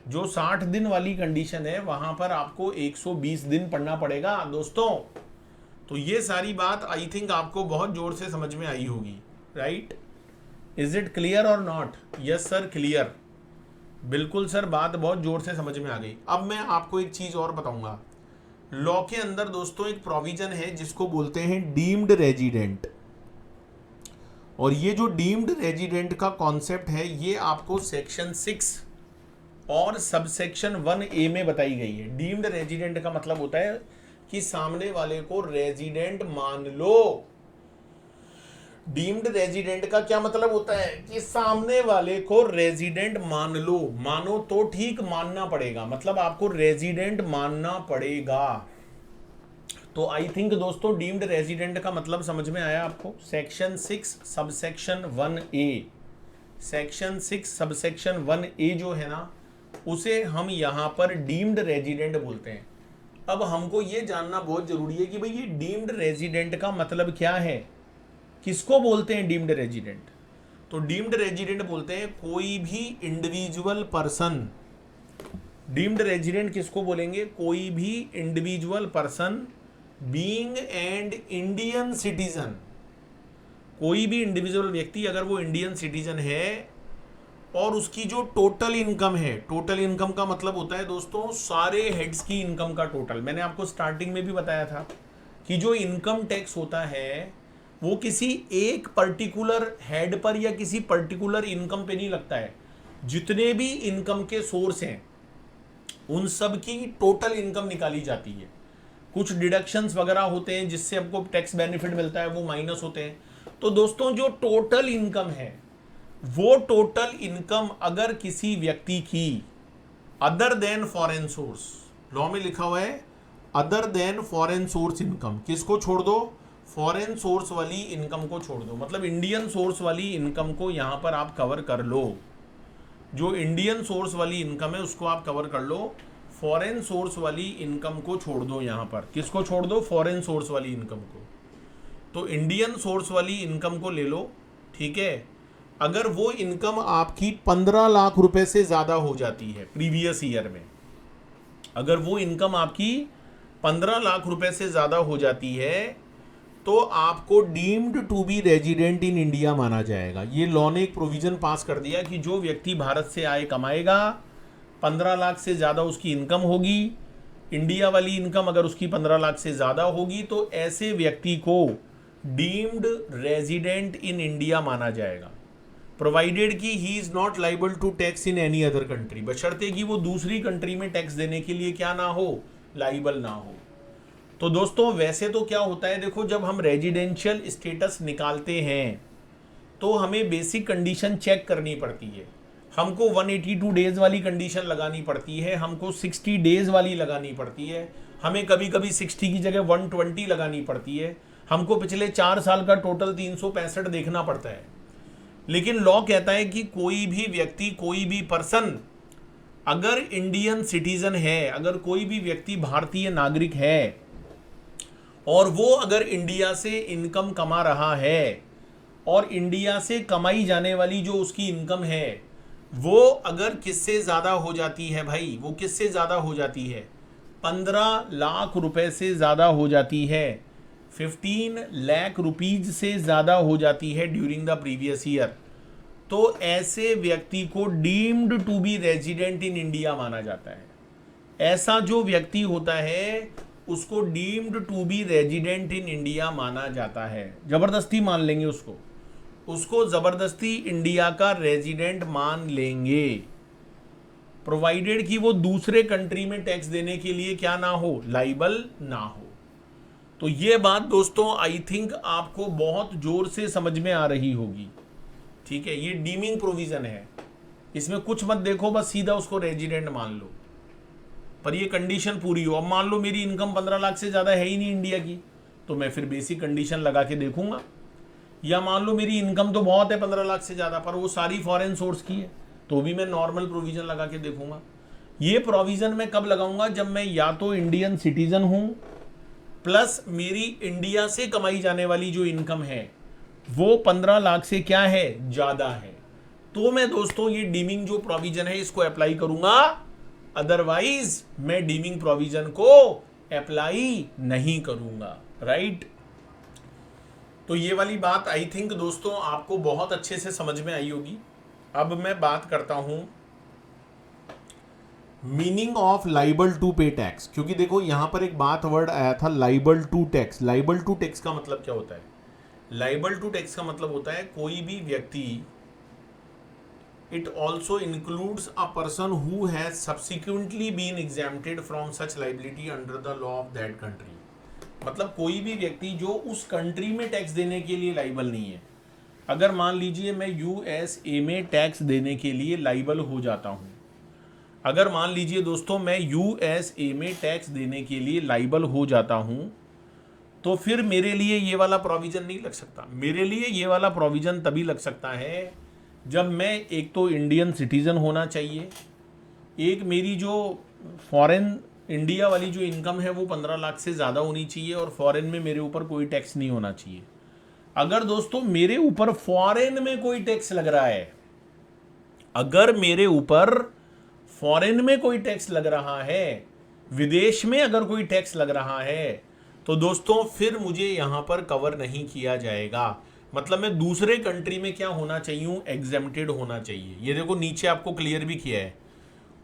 जो 60 दिन वाली कंडीशन है वहां पर आपको 120 दिन पढ़ना पड़ेगा दोस्तों। तो ये सारी बात आई थिंक आपको बहुत जोर से समझ में आई होगी, राइट? इज इट क्लियर और नॉट? यस सर, क्लियर, बिल्कुल सर, बात बहुत जोर से समझ में आ गई। अब मैं आपको एक चीज और बताऊंगा। लॉ के अंदर दोस्तों एक प्रोविजन है जिसको बोलते हैं डीम्ड रेजिडेंट। और ये जो डीम्ड रेजिडेंट का कॉन्सेप्ट है ये आपको सेक्शन 6 और सबसेक्शन 1A में बताई गई है। डीम्ड रेजिडेंट का मतलब होता है कि सामने वाले को रेजिडेंट मान लो। डीम्ड रेजिडेंट का क्या मतलब होता है कि सामने वाले को रेजिडेंट मान लो, मानो तो ठीक, मानना पड़ेगा, मतलब आपको रेजिडेंट मानना पड़ेगा। तो आई थिंक दोस्तों डीम्ड रेजिडेंट का मतलब समझ में आया आपको। Section 6 subsection 1A, section 6 subsection 1A जो है ना, उसे हम यहां पर डीम्ड रेजिडेंट बोलते हैं। अब हमको ये जानना बहुत जरूरी है कि भाई ये डीम्ड रेजिडेंट का मतलब क्या है, किसको बोलते हैं डीम्ड रेजिडेंट। तो डीम्ड रेजिडेंट बोलते हैं कोई भी इंडिविजुअल पर्सन। डीम्ड रेजिडेंट किसको बोलेंगे, कोई भी individual person being and Indian citizen. कोई भी इंडिविजुअल व्यक्ति अगर वो इंडियन सिटीजन है और उसकी जो टोटल इनकम है, टोटल इनकम का मतलब होता है दोस्तों सारे हेड्स की इनकम का टोटल। मैंने आपको स्टार्टिंग में भी बताया था कि जो इनकम टैक्स होता है वो किसी एक पर्टिकुलर हेड पर या किसी पर्टिकुलर इनकम पे नहीं लगता है। जितने भी इनकम के सोर्स हैं उन सब की टोटल इनकम निकाली जाती है। कुछ डिडक्शंस वगैरह होते हैं जिससे आपको टैक्स बेनिफिट मिलता है, वो माइनस होते हैं। तो दोस्तों जो टोटल इनकम है, वो टोटल इनकम अगर किसी व्यक्ति की other than foreign source, law में लिखा हुआ है other than foreign source income, किसको छोड़ दो, फॉरेन सोर्स वाली इनकम को छोड़ दो, मतलब इंडियन सोर्स वाली इनकम को यहां पर आप कवर कर लो। जो इंडियन सोर्स वाली इनकम है उसको आप कवर कर लो, फॉरेन सोर्स वाली इनकम को छोड़ दो। यहां पर किसको छोड़ दो, फॉरेन सोर्स वाली इनकम को। तो इंडियन सोर्स वाली इनकम को ले लो, ठीक है। अगर वो इनकम आपकी 15 लाख रुपए से ज्यादा हो जाती है प्रीवियस ईयर में, अगर वो इनकम आपकी 15 लाख रुपए से ज्यादा हो जाती है तो आपको deemed to be resident in India माना जाएगा। ये लॉ ने एक प्रोविजन पास कर दिया कि जो व्यक्ति भारत से आय कमाएगा, 15 लाख से ज्यादा उसकी इनकम होगी, इंडिया वाली इनकम अगर उसकी 15 लाख से ज्यादा होगी, तो ऐसे व्यक्ति को डीम्ड रेजिडेंट इन इंडिया माना जाएगा, प्रोवाइडेड कि he is not liable to tax in any other country, बशर्ते कि वो दूसरी कंट्री में टैक्स देने के लिए क्या ना हो, लाइबल ना हो। तो दोस्तों वैसे तो क्या होता है, देखो जब हम रेजिडेंशियल स्टेटस निकालते हैं तो हमें बेसिक कंडीशन चेक करनी पड़ती है। हमको 182 डेज वाली कंडीशन लगानी पड़ती है, हमको 60 डेज वाली लगानी पड़ती है, हमें कभी कभी 60 की जगह 120 लगानी पड़ती है, हमको पिछले 4 साल का टोटल 365 देखना पड़ता है। लेकिन लॉ कहता है कि कोई भी व्यक्ति, कोई भी पर्सन अगर इंडियन सिटीजन है, अगर कोई भी व्यक्ति भारतीय नागरिक है और वो अगर इंडिया से इनकम कमा रहा है और इंडिया से कमाई जाने वाली जो उसकी इनकम है वो अगर किससे ज्यादा हो जाती है भाई, वो किससे ज्यादा हो जाती है, 15 लाख रुपए से ज्यादा हो जाती है, 15 लाख रुपीज से ज्यादा हो जाती है ड्यूरिंग द प्रीवियस ईयर, तो ऐसे व्यक्ति को deemed to be resident in India माना जाता है। ऐसा जो व्यक्ति होता है उसको deemed to be resident in India माना जाता है। जबरदस्ती मान लेंगे उसको, उसको जबरदस्ती इंडिया का रेजिडेंट मान लेंगे, प्रोवाइडेड कि वो दूसरे कंट्री में टैक्स देने के लिए क्या ना हो, लाइबल ना हो। तो ये बात दोस्तों आई थिंक आपको बहुत जोर से समझ में आ रही होगी, ठीक है। ये डीमिंग प्रोविजन है, इसमें कुछ मत देखो, बस सीधा उसको रेजिडेंट मान लो, पर ये कंडीशन पूरी हो। अब मान लो मेरी इनकम 15 लाख से ज़्यादा है ही नहीं इंडिया की, तो मैं फिर बेसिक कंडीशन लगा के देखूंगा। या मान लो मेरी इनकम तो बहुत है 15 लाख से ज़्यादा, पर वो सारी फॉरेन सोर्स की है, तो भी मैं नॉर्मल प्रोविज़न लगा के देखूंगा। ये प्रोविज़न मैं कब लगाऊंगा, जब मैं या तो इंडियन सिटीजन हूँ प्लस मेरी इंडिया से कमाई जाने वाली जो इनकम है वो 15 लाख से क्या है, ज़्यादा है, तो मैं दोस्तों ये डीमिंग जो प्रोविज़न है इसको अप्लाई करूंगा, अदरवाइज मैं डीमिंग प्रोविजन को अप्लाई नहीं करूंगा, राइट। तो ये वाली बात आई थिंक दोस्तों आपको बहुत अच्छे से समझ में आई होगी। अब मैं बात करता हूं meaning of liable to pay tax, क्योंकि देखो यहां पर एक बात वर्ड आया था liable to tax. Liable to tax का मतलब क्या होता है, लाइबल टू टैक्स का मतलब होता है कोई भी व्यक्ति, it also includes a person who has subsequently been exempted from such liability under the law of that country। मतलब कोई भी व्यक्ति जो उस कंट्री में टैक्स देने के लिए लाइबल नहीं है, अगर मान लीजिए मैं यूएसए में टैक्स देने के लिए लाइबल हो जाता हूं, अगर मान लीजिए दोस्तों मैं यूएसए में टैक्स देने के लिए लाइबल हो जाता हूं, तो फिर मेरे लिए ये वाला प्रोविजन नहीं लग सकता। मेरे लिए ये वाला प्रोविजन तभी लग सकता है जब मैं, एक तो इंडियन सिटीजन होना चाहिए, एक मेरी जो फॉरेन इंडिया वाली जो इनकम है वो 15 लाख से ज़्यादा होनी चाहिए, और फॉरेन में मेरे ऊपर कोई टैक्स नहीं होना चाहिए। अगर दोस्तों मेरे ऊपर फॉरेन में कोई टैक्स लग रहा है, अगर मेरे ऊपर फॉरेन में कोई टैक्स लग रहा है, विदेश में अगर कोई टैक्स लग रहा है, तो दोस्तों फिर मुझे यहां पर कवर नहीं किया जाएगा। मतलब मैं दूसरे कंट्री में क्या होना चाहिए, एग्जेम्प्टेड होना चाहिए। ये देखो नीचे आपको क्लियर भी किया है,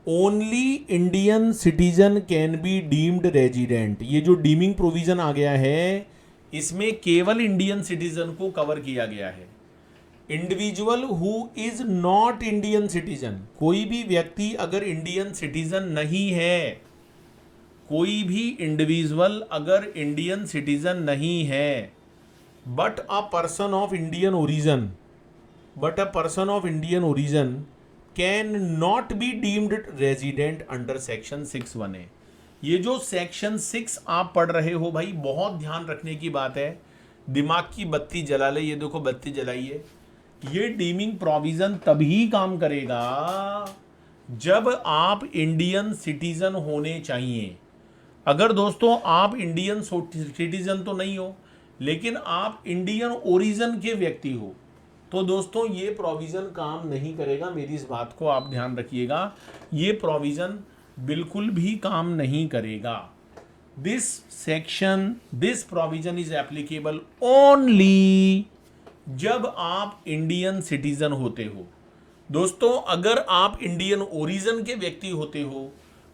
only Indian citizen can be deemed resident. ये जो डीमिंग प्रोविजन आ गया है, इसमें केवल इंडियन सिटीजन को कवर किया गया है। Individual who is not Indian citizen, कोई भी व्यक्ति अगर इंडियन सिटीजन नहीं है, कोई भी इंडिविजुअल अगर इंडियन सिटीजन नहीं है, but a person of Indian origin, but a person of Indian origin can not be deemed resident under section 6(1)(a)। ये जो सेक्शन 6 आप पढ़ रहे हो भाई, बहुत ध्यान रखने की बात है, दिमाग की बत्ती जला ले। ये देखो बत्ती जलाइए। ये डीमिंग प्रोविजन तभी काम करेगा जब आप इंडियन सिटीजन होने चाहिए। अगर दोस्तों आप इंडियन सिटीजन तो नहीं हो, लेकिन आप इंडियन ओरिजिन के व्यक्ति हो, तो दोस्तों ये प्रोविजन काम नहीं करेगा। मेरी इस बात को आप ध्यान रखिएगा, ये प्रोविजन बिल्कुल भी काम नहीं करेगा। This provision is applicable only जब आप इंडियन सिटीजन होते हो। दोस्तों अगर आप इंडियन ओरिजिन के व्यक्ति होते हो,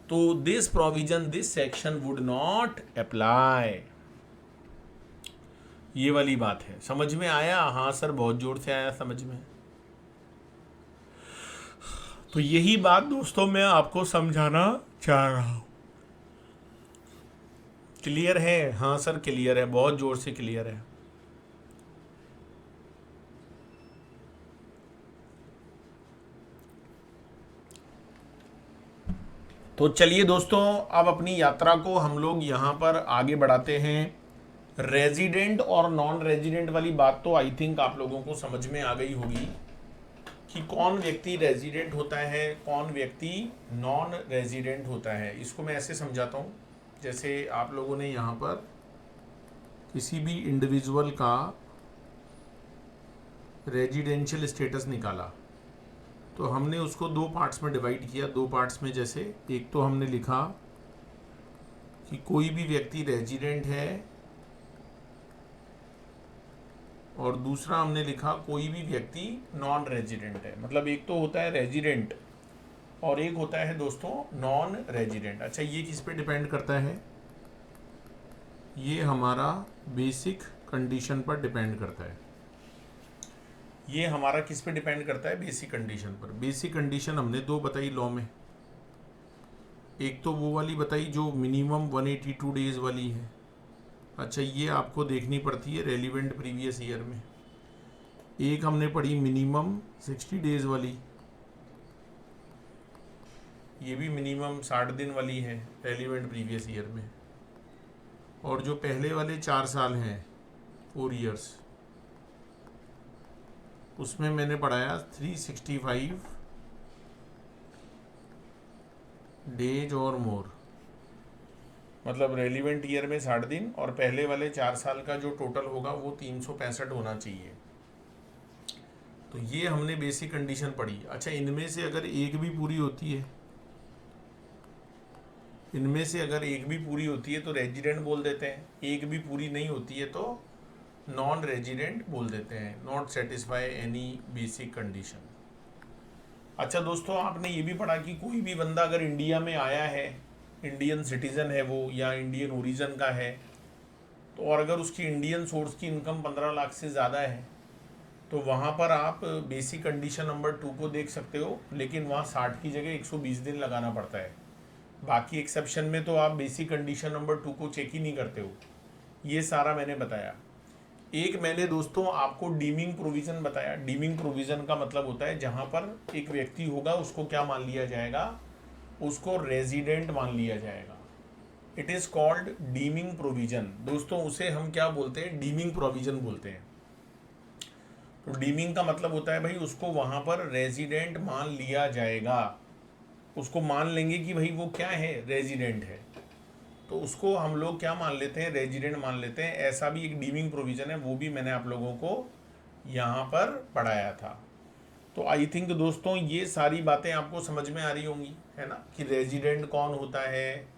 तो this provision, this section would not apply. ये वाली बात है, समझ में आया? हाँ सर, बहुत जोर से आया समझ में। तो यही बात दोस्तों मैं आपको समझाना चाह रहा हूं। क्लियर है? हाँ सर क्लियर है, बहुत जोर से क्लियर है। तो चलिए दोस्तों, अब अपनी यात्रा को हम लोग यहाँ पर आगे बढ़ाते हैं। रेजिडेंट और नॉन रेजिडेंट वाली बात तो आई थिंक आप लोगों को समझ में आ गई होगी कि कौन व्यक्ति रेजिडेंट होता है, कौन व्यक्ति नॉन रेजिडेंट होता है। इसको मैं ऐसे समझाता हूँ, जैसे आप लोगों ने यहाँ पर किसी भी इंडिविजुअल का रेजिडेंशियल स्टेटस निकाला, तो हमने उसको दो पार्ट्स में डिवाइड किया। दो पार्ट्स में, जैसे एक तो हमने लिखा कि कोई भी व्यक्ति रेजिडेंट है, और दूसरा हमने लिखा कोई भी व्यक्ति नॉन रेजिडेंट है। मतलब एक तो होता है रेजिडेंट और एक होता है दोस्तों नॉन रेजिडेंट। अच्छा, ये किस पे डिपेंड करता है? ये हमारा बेसिक कंडीशन पर डिपेंड करता है। ये हमारा किस पे डिपेंड करता है? बेसिक कंडीशन पर। बेसिक कंडीशन हमने दो बताई लॉ में। एक तो वो वाली बताई जो मिनिमम 182 डेज वाली है। अच्छा, ये आपको देखनी पड़ती है रेलिवेंट प्रीवियस ईयर में। एक हमने पढ़ी मिनिमम 60 डेज वाली, ये भी मिनिमम 60 दिन वाली है रेलिवेंट प्रीवियस ईयर में। और जो पहले वाले 4 साल हैं, 4 ईयर्स, उसमें मैंने पढ़ाया 365 डेज और मोर। मतलब रेलिवेंट ईयर में 60 दिन और पहले वाले 4 साल का जो टोटल होगा वो 365 होना चाहिए। तो ये हमने बेसिक कंडीशन पढ़ी। अच्छा, इनमें से अगर एक भी पूरी होती है, इनमें से अगर एक भी पूरी होती है तो रेजिडेंट बोल देते हैं, एक भी पूरी नहीं होती है तो नॉन रेजिडेंट बोल देते हैं, not satisfy any basic condition. अच्छा दोस्तों, आपने ये भी पढ़ा कि कोई भी बंदा अगर इंडिया में आया है, इंडियन सिटीजन है वो, या इंडियन ओरिजिन का है, तो और अगर उसकी इंडियन सोर्स की इनकम 15 लाख से ज़्यादा है, तो वहाँ पर आप बेसिक कंडीशन नंबर 2 को देख सकते हो, लेकिन वहाँ 60 की जगह 120 दिन लगाना पड़ता है। बाकी एक्सेप्शन में तो आप बेसिक कंडीशन नंबर 2 को चेक ही नहीं करते हो। ये सारा मैंने बताया। एक मैंने दोस्तों आपको डीमिंग प्रोविजन बताया। डीमिंग प्रोविजन का मतलब होता है जहां पर एक व्यक्ति होगा उसको क्या मान लिया जाएगा, उसको रेजिडेंट मान लिया जाएगा। It is called dimming provision दोस्तों, उसे हम क्या बोलते हैं, डीमिंग प्रोविजन बोलते हैं। तो डीमिंग का मतलब होता है भाई उसको वहां पर रेजिडेंट मान लिया जाएगा, उसको मान लेंगे कि भाई वो क्या है, रेजिडेंट है, तो उसको हम लोग क्या मान लेते हैं, रेजिडेंट मान लेते हैं। ऐसा भी एक डीमिंग प्रोविजन है, वो भी मैंने आप लोगों को यहाँ पर पढ़ाया था। तो आई थिंक दोस्तों ये सारी बातें आपको समझ में आ रही होंगी, है ना, कि रेजिडेंट कौन होता है,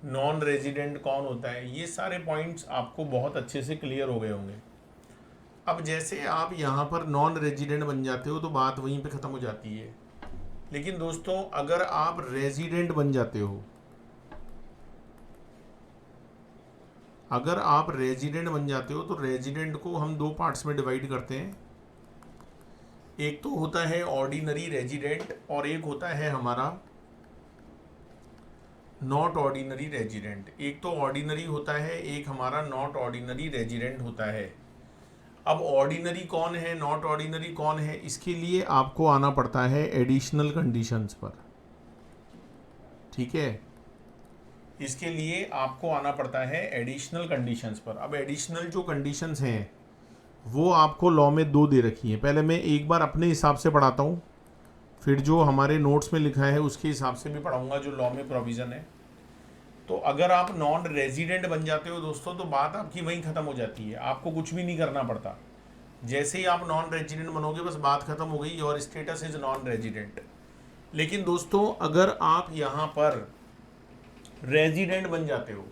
नॉन रेजिडेंट कौन होता है, ये सारे पॉइंट्स आपको बहुत अच्छे से क्लियर हो गए होंगे। अब जैसे आप यहाँ पर नॉन रेजिडेंट बन जाते हो तो बात वहीं पे ख़त्म हो जाती है। लेकिन दोस्तों अगर आप रेजिडेंट बन जाते हो, अगर आप रेजिडेंट बन जाते हो तो रेजिडेंट को हम दो पार्ट्स में डिवाइड करते हैं। एक तो होता है ऑर्डिनरी रेजिडेंट और एक होता है हमारा नॉट ऑर्डिनरी रेजिडेंट। एक तो ऑर्डिनरी होता है, एक हमारा नॉट ऑर्डिनरी रेजिडेंट होता है। अब ऑर्डिनरी कौन है, नॉट ऑर्डिनरी कौन है, इसके लिए आपको आना पड़ता है एडिशनल कंडीशंस पर, ठीक है। इसके लिए आपको आना पड़ता है एडिशनल कंडीशंस पर। अब एडिशनल जो कंडीशंस हैं वो आपको लॉ में दो दे रखी हैं। पहले मैं एक बार अपने हिसाब से पढ़ाता हूँ, फिर जो हमारे नोट्स में लिखा है उसके हिसाब से भी पढ़ाऊँगा जो लॉ में प्रोविज़न है। तो अगर आप नॉन रेजिडेंट बन जाते हो दोस्तों तो बात आपकी वहीं ख़त्म हो जाती है, आपको कुछ भी नहीं करना पड़ता। जैसे ही आप नॉन रेजिडेंट बनोगे बस बात ख़त्म हो गई, your status is non resident. लेकिन दोस्तों अगर आप यहाँ पर रेजिडेंट बन जाते हो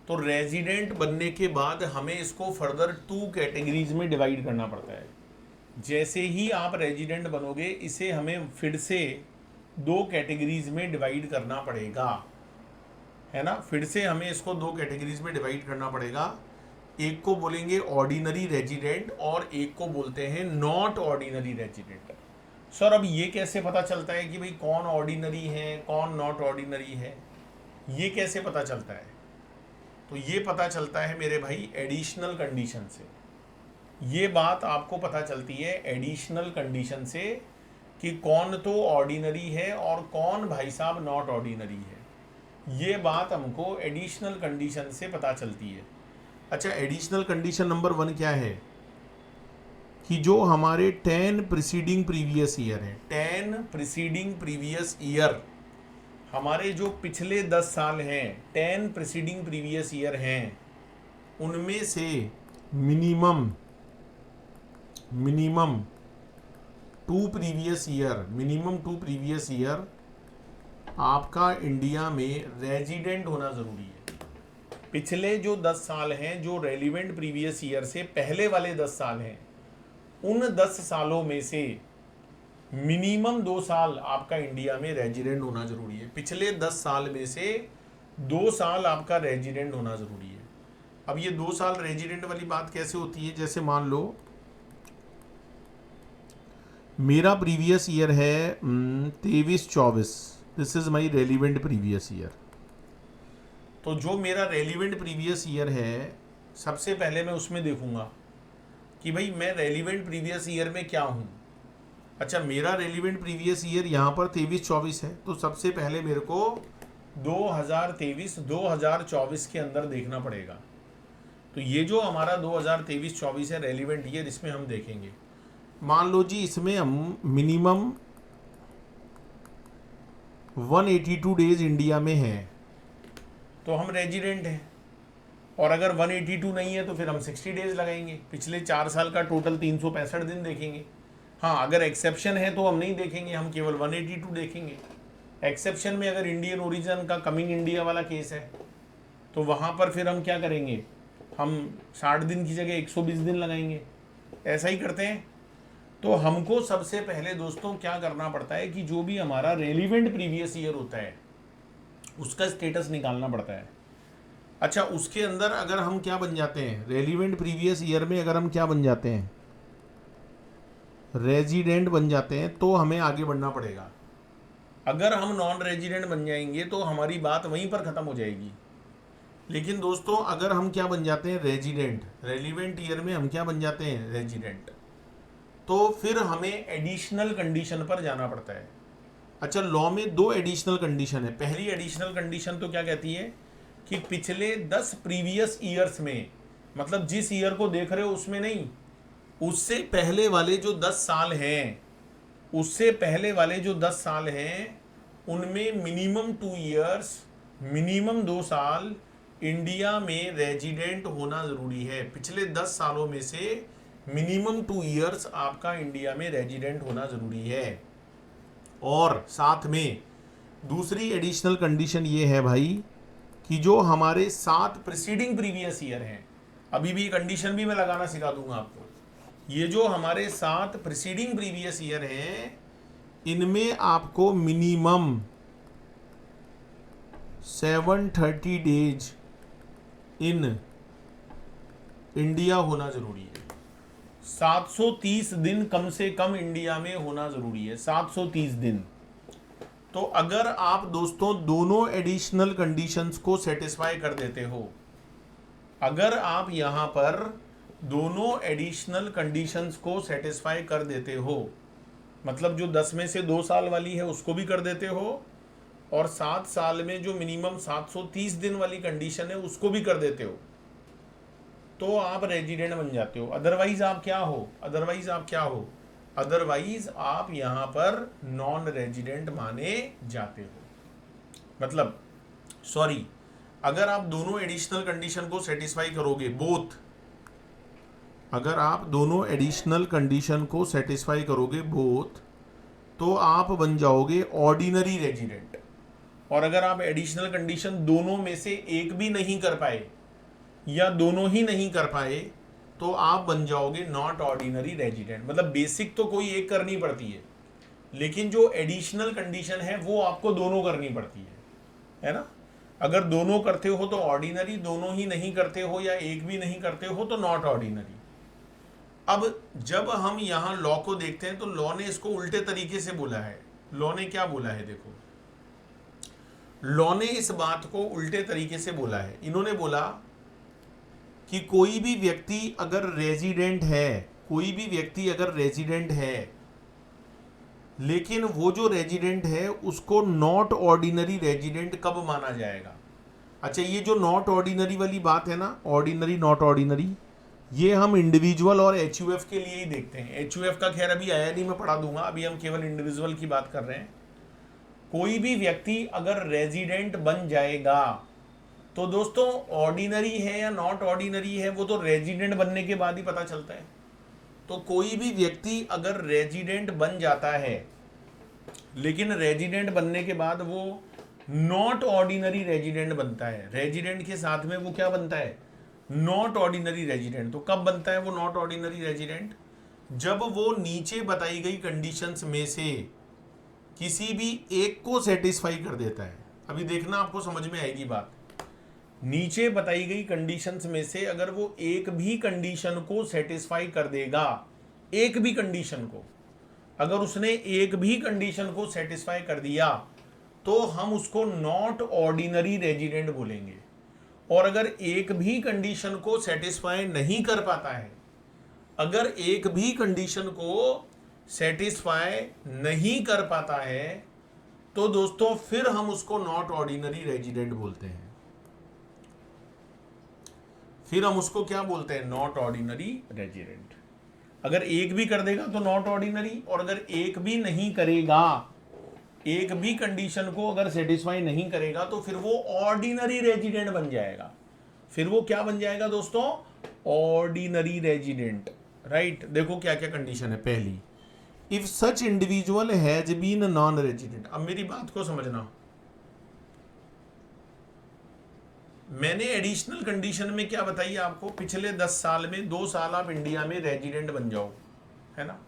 तो रेजिडेंट बनने के बाद हमें इसको फर्दर 2 कैटेगरीज में डिवाइड करना पड़ता है। जैसे ही आप रेजिडेंट बनोगे इसे हमें फिर से 2 कैटेगरीज में डिवाइड करना पड़ेगा, है ना। फिर से हमें इसको 2 कैटेगरीज में डिवाइड करना पड़ेगा। एक को बोलेंगे ऑर्डिनरी रेजिडेंट और एक को बोलते हैं नॉट ऑर्डिनरी रेजिडेंट। सर अब ये कैसे पता चलता है कि भाई कौन ऑर्डिनरी है कौन नॉट ऑर्डिनरी है, ये कैसे पता चलता है? तो ये पता चलता है मेरे भाई एडिशनल कंडीशन से। ये बात आपको पता चलती है एडिशनल कंडीशन से कि कौन तो ऑर्डिनरी है और कौन भाई साहब नॉट ऑर्डिनरी है। ये बात हमको एडिशनल कंडीशन से पता चलती है। अच्छा, एडिशनल कंडीशन नंबर 1 क्या है कि जो हमारे 10 प्रीसीडिंग प्रीवियस ईयर है, 10 प्रीसीडिंग प्रीवियस ईयर, हमारे जो पिछले 10 साल हैं, 10 प्रीसीडिंग प्रीवियस ईयर हैं, उनमें से मिनिमम 2 प्रीवियस ईयर आपका इंडिया में रेजिडेंट होना ज़रूरी है। पिछले जो 10 साल हैं, जो रेलिवेंट प्रीवियस ईयर से पहले वाले 10 साल हैं, उन 10 सालों में से मिनिमम 2 साल आपका इंडिया में रेजिडेंट होना ज़रूरी है। पिछले 10 साल में से 2 साल आपका रेजिडेंट होना ज़रूरी है। अब ये 2 साल रेजिडेंट वाली बात कैसे होती है, जैसे मान लो मेरा प्रीवियस ईयर है 23-24, this is my relevant previous year. तो जो मेरा रेलिवेंट प्रीवियस ईयर है, सबसे पहले मैं उसमें देखूंगा कि भाई मैं रेलिवेंट प्रीवियस ईयर में क्या हूँ। अच्छा, मेरा रेलिवेंट प्रीवियस ईयर यहाँ पर 23-24 है, तो सबसे पहले मेरे को 2023-2024 के अंदर देखना पड़ेगा। तो ये जो हमारा 2023-24 है रेलिवेंट ईयर, इसमें हम देखेंगे। मान लो जी इसमें हम मिनिमम 182 डेज इंडिया में हैं तो हम रेजिडेंट हैं, और अगर 182 नहीं है तो फिर हम 60 डेज लगाएंगे। पिछले 4 साल का टोटल 365 दिन देखेंगे। हाँ, अगर एक्सेप्शन है तो हम नहीं देखेंगे, हम केवल 182 देखेंगे। एक्सेप्शन में अगर इंडियन ओरिजिन का कमिंग इंडिया वाला केस है तो वहाँ पर फिर हम क्या करेंगे, हम 60 दिन की जगह 120 दिन लगाएंगे। ऐसा ही करते हैं। तो हमको सबसे पहले दोस्तों क्या करना पड़ता है कि जो भी हमारा रेलिवेंट प्रीवियस ईयर होता है उसका स्टेटस निकालना पड़ता है। अच्छा, उसके अंदर अगर हम क्या बन जाते हैं, रेलिवेंट प्रीवियस ईयर में अगर हम क्या बन जाते हैं, रेजिडेंट बन जाते हैं, तो हमें आगे बढ़ना पड़ेगा। अगर हम नॉन रेजिडेंट बन जाएंगे तो हमारी बात वहीं पर ख़त्म हो जाएगी। लेकिन दोस्तों अगर हम क्या बन जाते हैं, रेजिडेंट, रेलिवेंट ईयर में हम क्या बन जाते हैं, रेजिडेंट, तो फिर हमें एडिशनल कंडीशन पर जाना पड़ता है। अच्छा, लॉ में दो एडिशनल कंडीशन है। पहली एडिशनल कंडीशन तो क्या कहती है कि पिछले 10 प्रीवियस ईयर्स में, मतलब जिस ईयर को देख रहे हो उसमें नहीं, उससे पहले वाले जो 10 साल हैं, उससे पहले वाले जो 10 साल हैं उनमें मिनिमम 2 ईयर्स, मिनिमम 2 साल इंडिया में रेजिडेंट होना ज़रूरी है। पिछले 10 सालों में से मिनिमम 2 ईयर्स आपका इंडिया में रेजिडेंट होना ज़रूरी है। और साथ में दूसरी एडिशनल कंडीशन ये है भाई कि जो हमारे 7 प्रीसीडिंग प्रीवियस ईयर हैं, अभी भी कंडीशन भी मैं लगाना सिखा दूंगा आपको, ये जो हमारे 7 प्रीसीडिंग प्रीवियस ईयर हैं इनमें आपको मिनिमम 730 डेज इन इंडिया होना जरूरी है। 730 दिन कम से कम इंडिया में होना जरूरी है, 730 दिन। तो अगर आप दोस्तों दोनों एडिशनल कंडीशंस को सेटिस्फाई कर देते हो, अगर आप यहां पर दोनों एडिशनल कंडीशंस को सेटिस्फाई कर देते हो, मतलब जो 10 में से 2 साल वाली है उसको भी कर देते हो, और 7 साल में जो मिनिमम 730 दिन वाली कंडीशन है उसको भी कर देते हो, तो आप रेजिडेंट बन जाते हो। अदरवाइज आप क्या हो, अदरवाइज आप क्या हो, अदरवाइज आप यहां पर नॉन रेजिडेंट माने जाते हो। मतलब सॉरी, अगर आप दोनों एडिशनल कंडीशन को सेटिस्फाई करोगे, बोथ, अगर आप दोनों एडिशनल कंडीशन को सेटिस्फाई करोगे बोथ, तो आप बन जाओगे ऑर्डिनरी रेजिडेंट। और अगर आप एडिशनल कंडीशन दोनों में से एक भी नहीं कर पाए या दोनों ही नहीं कर पाए, तो आप बन जाओगे नॉट ऑर्डिनरी रेजिडेंट। मतलब बेसिक तो कोई एक करनी पड़ती है, लेकिन जो एडिशनल कंडीशन है वो आपको दोनों करनी पड़ती है ना। अगर दोनों करते हो तो ऑर्डिनरी, दोनों ही नहीं करते हो या एक भी नहीं करते हो तो नॉट ऑर्डिनरी। अब जब हम यहां लॉ को देखते हैं तो लॉ ने इसको उल्टे तरीके से बोला है। लॉ ने क्या बोला है, देखो, लॉ ने इस बात को उल्टे तरीके से बोला है। इन्होंने बोला कि कोई भी व्यक्ति अगर रेजिडेंट है, कोई भी व्यक्ति अगर रेजिडेंट है, लेकिन वो जो रेजिडेंट है उसको नॉट ऑर्डिनरी रेजिडेंट कब माना जाएगा। अच्छा, ये जो नॉट ऑर्डिनरी वाली बात है ना, ऑर्डिनरी नॉट ऑर्डिनरी, ये हम इंडिविजुअल और एचयूएफ के लिए ही देखते हैं। एचयूएफ का खैर अभी आया नहीं, मैं पढ़ा दूंगा, अभी हम केवल इंडिविजुअल की बात कर रहे हैं। कोई भी व्यक्ति अगर रेजिडेंट बन जाएगा तो दोस्तों ऑर्डिनरी है या नॉट ऑर्डिनरी है वो तो रेजिडेंट बनने के बाद ही पता चलता है। तो कोई भी व्यक्ति अगर रेजिडेंट बन जाता है, लेकिन रेजिडेंट बनने के बाद वो नॉट ऑर्डिनरी रेजिडेंट बनता है, रेजिडेंट के साथ में वो क्या बनता है, नॉट ऑर्डिनरी रेजिडेंट। तो कब बनता है वो नॉट ऑर्डिनरी रेजिडेंट, जब वो नीचे बताई गई कंडीशंस में से किसी भी एक को सेटिस्फाई कर देता है। अभी देखना, आपको समझ में आएगी बात। नीचे बताई गई कंडीशंस में से अगर वो एक भी कंडीशन को सेटिस्फाई कर देगा, एक भी कंडीशन को, अगर उसने एक भी कंडीशन को सेटिस्फाई कर दिया तो हम उसको नॉट ऑर्डिनरी रेजिडेंट बोलेंगे। और अगर एक भी कंडीशन को सेटिस्फाई नहीं कर पाता है, अगर एक भी कंडीशन को सेटिस्फाई नहीं कर पाता है, तो दोस्तों फिर हम उसको नॉट ऑर्डिनरी रेजिडेंट बोलते हैं। फिर हम उसको क्या बोलते हैं, नॉट ऑर्डिनरी रेजिडेंट। अगर एक भी कर देगा तो नॉट ऑर्डिनरी, और अगर एक भी नहीं करेगा, एक भी कंडीशन को अगर सेटिस्फाई नहीं करेगा, तो फिर वो ऑर्डिनरी रेजिडेंट बन जाएगा। फिर वो क्या बन जाएगा दोस्तों, ऑर्डिनरी रेजिडेंट। राइट, देखो क्या क्या कंडीशन है। पहली, if such individual has been non resident. अब मेरी बात को समझना, मैंने एडिशनल कंडीशन में क्या बताई आपको, पिछले 10 साल में 2 साल आप इंडिया में रेजिडेंट बन जाओ, है ना।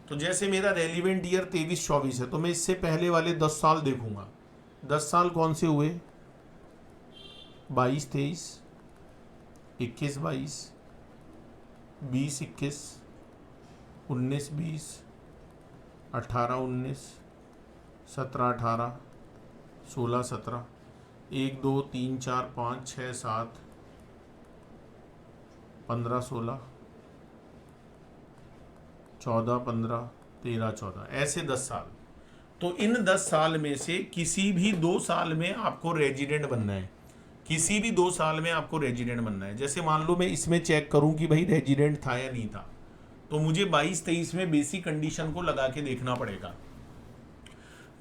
तो जैसे मेरा रेलिवेंट ईयर 23-24 है, तो मैं इससे पहले वाले 10 साल देखूंगा। 10 साल कौन से हुए, 22-23, 21-22, 20-21, 19-20, 18-19, 17-18, 16-17, 1 2 3 4 5 6 7 15 16 14 15 13 14 ऐसे 10 साल। तो इन 10 साल में से किसी भी 2 साल में आपको रेजिडेंट बनना है, किसी भी 2 साल में आपको रेजिडेंट बनना है। जैसे मान लो मैं इसमें चेक करूं कि भाई रेजिडेंट था या नहीं था, तो मुझे 22-23 में बेसिक कंडीशन को लगा के देखना पड़ेगा।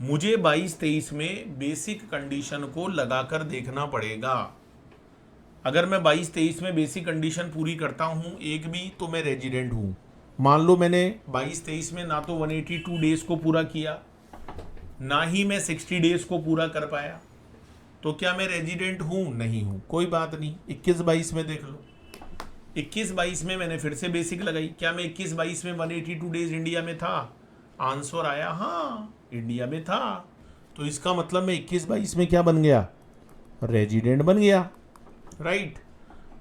मुझे 22-23 में बेसिक कंडीशन को लगाकर देखना पड़ेगा। अगर मैं 22-23 में बेसिक कंडीशन पूरी करता हूं एक भी, तो मैं रेजिडेंट हूं। मान लो मैंने 22-23 में ना तो 182 डेज को पूरा किया, ना ही मैं 60 डेज को पूरा कर पाया, तो क्या मैं रेजिडेंट हूं? नहीं हूं। कोई बात नहीं, 21-22 में देख लो। 21-22 में मैंने फिर से बेसिक लगाई। क्या मैं 21-22 में 182 डेज इंडिया में था? आंसर आया हाँ, इंडिया में था। तो इसका मतलब मैं 21-22 में क्या बन गया? रेजिडेंट बन गया, राइट।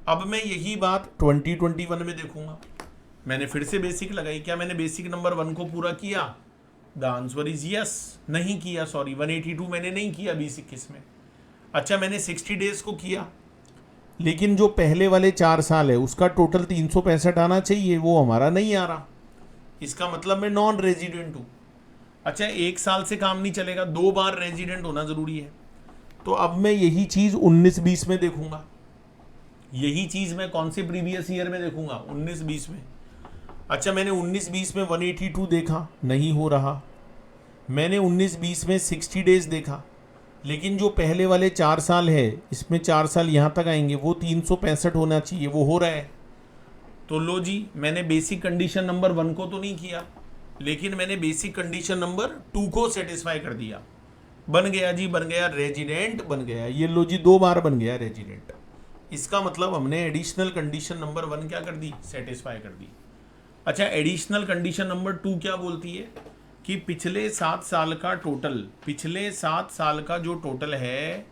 अब मैं यही बात 2021 में देखूंगा। मैंने फिर से बेसिक लगाई। क्या मैंने बेसिक नंबर 1 को पूरा किया? The answer is yes. नहीं किया, सॉरी, 182 मैंने नहीं किया 20-21 में। अच्छा, मैंने 60 डेज को किया, लेकिन जो पहले वाले 4 साल है उसका टोटल 365 आना चाहिए, वो हमारा नहीं आ रहा। इसका मतलब मैं नॉन रेजिडेंट हूं। अच्छा, 1 साल से काम नहीं चलेगा, 2 बार रेजिडेंट होना जरूरी है। तो अब मैं यही चीज 19-20 में देखूंगा। यही चीज मैं कौन से प्रीवियस ईयर में देखूंगा? 19-20 में। अच्छा, मैंने 19-20 में 182 देखा, नहीं हो रहा। मैंने 19-20 में 60 डेज देखा, लेकिन जो पहले वाले 4 साल है, इसमें 4 साल यहाँ तक आएंगे, वो 365 होना चाहिए, वो हो रहा है। तो लो जी, मैंने बेसिक कंडीशन नंबर 1 को तो नहीं किया, लेकिन मैंने बेसिक कंडीशन नंबर 2 को सेटिस्फाई कर दिया। बन गया जी, बन गया, रेजिडेंट बन गया। ये लो जी, 2 बार बन गया रेजिडेंट। इसका मतलब हमने एडिशनल कंडीशन नंबर 1 क्या कर दी? सेटिस्फाई कर दी। अच्छा, एडिशनल कंडीशन नंबर 2 क्या बोलती है? कि पिछले 7 साल का टोटल, पिछले 7 साल का जो टोटल है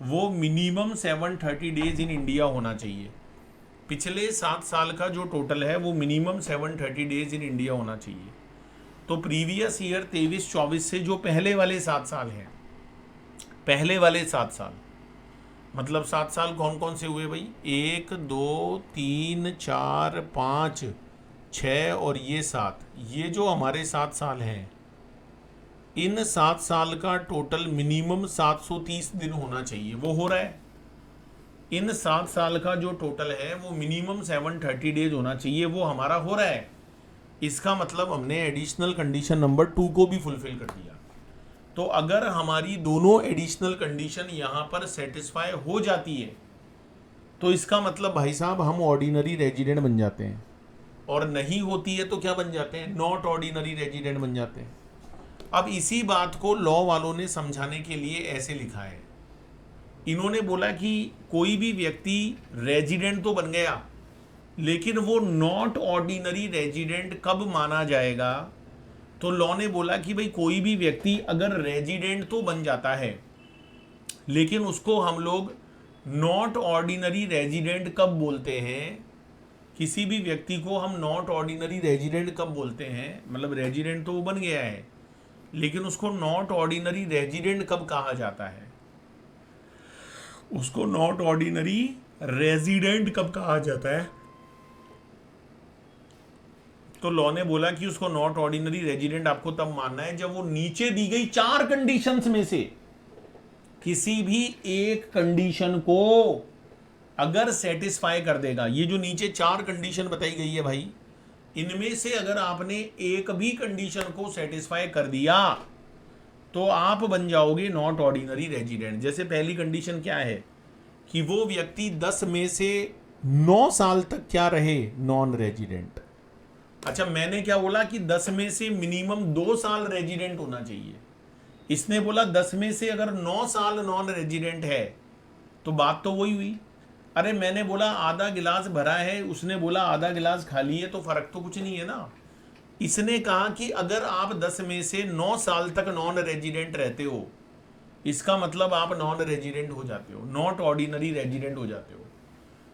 वो मिनिमम 730 डेज इन इंडिया होना चाहिए। पिछले 7 साल का जो टोटल है वो मिनिमम 730 डेज इन इंडिया होना चाहिए। तो प्रीवियस ईयर 23-24 से जो पहले वाले 7 साल हैं, पहले वाले 7 साल मतलब 7 साल कौन कौन से हुए भाई? 1 2 3 4 5 6 और ये 7, ये जो हमारे 7 साल हैं, इन 7 साल का टोटल मिनिमम 730 दिन होना चाहिए, वो हो रहा है। इन 7 साल का जो टोटल है वो मिनिमम 730 डेज होना चाहिए, वो हमारा हो रहा है। इसका मतलब हमने एडिशनल कंडीशन नंबर 2 को भी फुलफिल कर दिया। तो अगर हमारी दोनों एडिशनल कंडीशन यहाँ पर सेटिस्फाई हो जाती है, तो इसका मतलब भाई साहब हम ऑर्डिनरी रेजिडेंट बन जाते हैं, और नहीं होती है तो क्या बन जाते हैं? नॉट ऑर्डिनरी रेजिडेंट बन जाते हैं। अब इसी बात को लॉ वालों ने समझाने के लिए ऐसे लिखा है। इन्होंने बोला कि कोई भी व्यक्ति रेजिडेंट तो बन गया, लेकिन वो नॉट ऑर्डिनरी रेजिडेंट कब माना जाएगा? तो लॉ ने बोला कि भाई कोई भी व्यक्ति अगर रेजिडेंट तो बन जाता है, लेकिन उसको हम लोग नॉट ऑर्डिनरी रेजिडेंट कब बोलते हैं? किसी भी व्यक्ति को हम नॉट ऑर्डिनरी रेजिडेंट कब बोलते हैं? मतलब रेजिडेंट तो वो बन गया है, लेकिन उसको नॉट ऑर्डिनरी रेजिडेंट कब कहा जाता है? उसको नॉट ऑर्डिनरी रेजिडेंट कब कहा जाता है? तो लॉ ने बोला कि उसको नॉट ऑर्डिनरी रेजिडेंट आपको तब मानना है जब वो नीचे दी गई 4 कंडीशंस में से किसी भी एक कंडीशन को अगर सेटिस्फाई कर देगा। ये जो नीचे 4 कंडीशन बताई गई है भाई, इनमें से अगर आपने एक भी कंडीशन को सेटिस्फाई कर दिया तो आप बन जाओगे नॉट ऑर्डिनरी रेजिडेंट। जैसे पहली कंडीशन क्या है? कि वो व्यक्ति 10 में से 9 साल तक क्या रहे? Non resident. अच्छा, मैंने क्या बोला कि 10 में से मिनिमम 2 साल रेजिडेंट होना चाहिए। इसने बोला 10 में से अगर 9 साल नॉन रेजिडेंट है, तो बात तो वही हुई। अरे मैंने बोला आधा गिलास भरा है, उसने बोला आधा गिलास खाली है, तो फर्क तो कुछ नहीं है ना। इसने कहा कि अगर आप 10 में से 9 साल तक नॉन रेजिडेंट रहते हो, इसका मतलब आप नॉन रेजिडेंट हो जाते हो, नॉट ऑर्डिनरी रेजिडेंट हो जाते हो।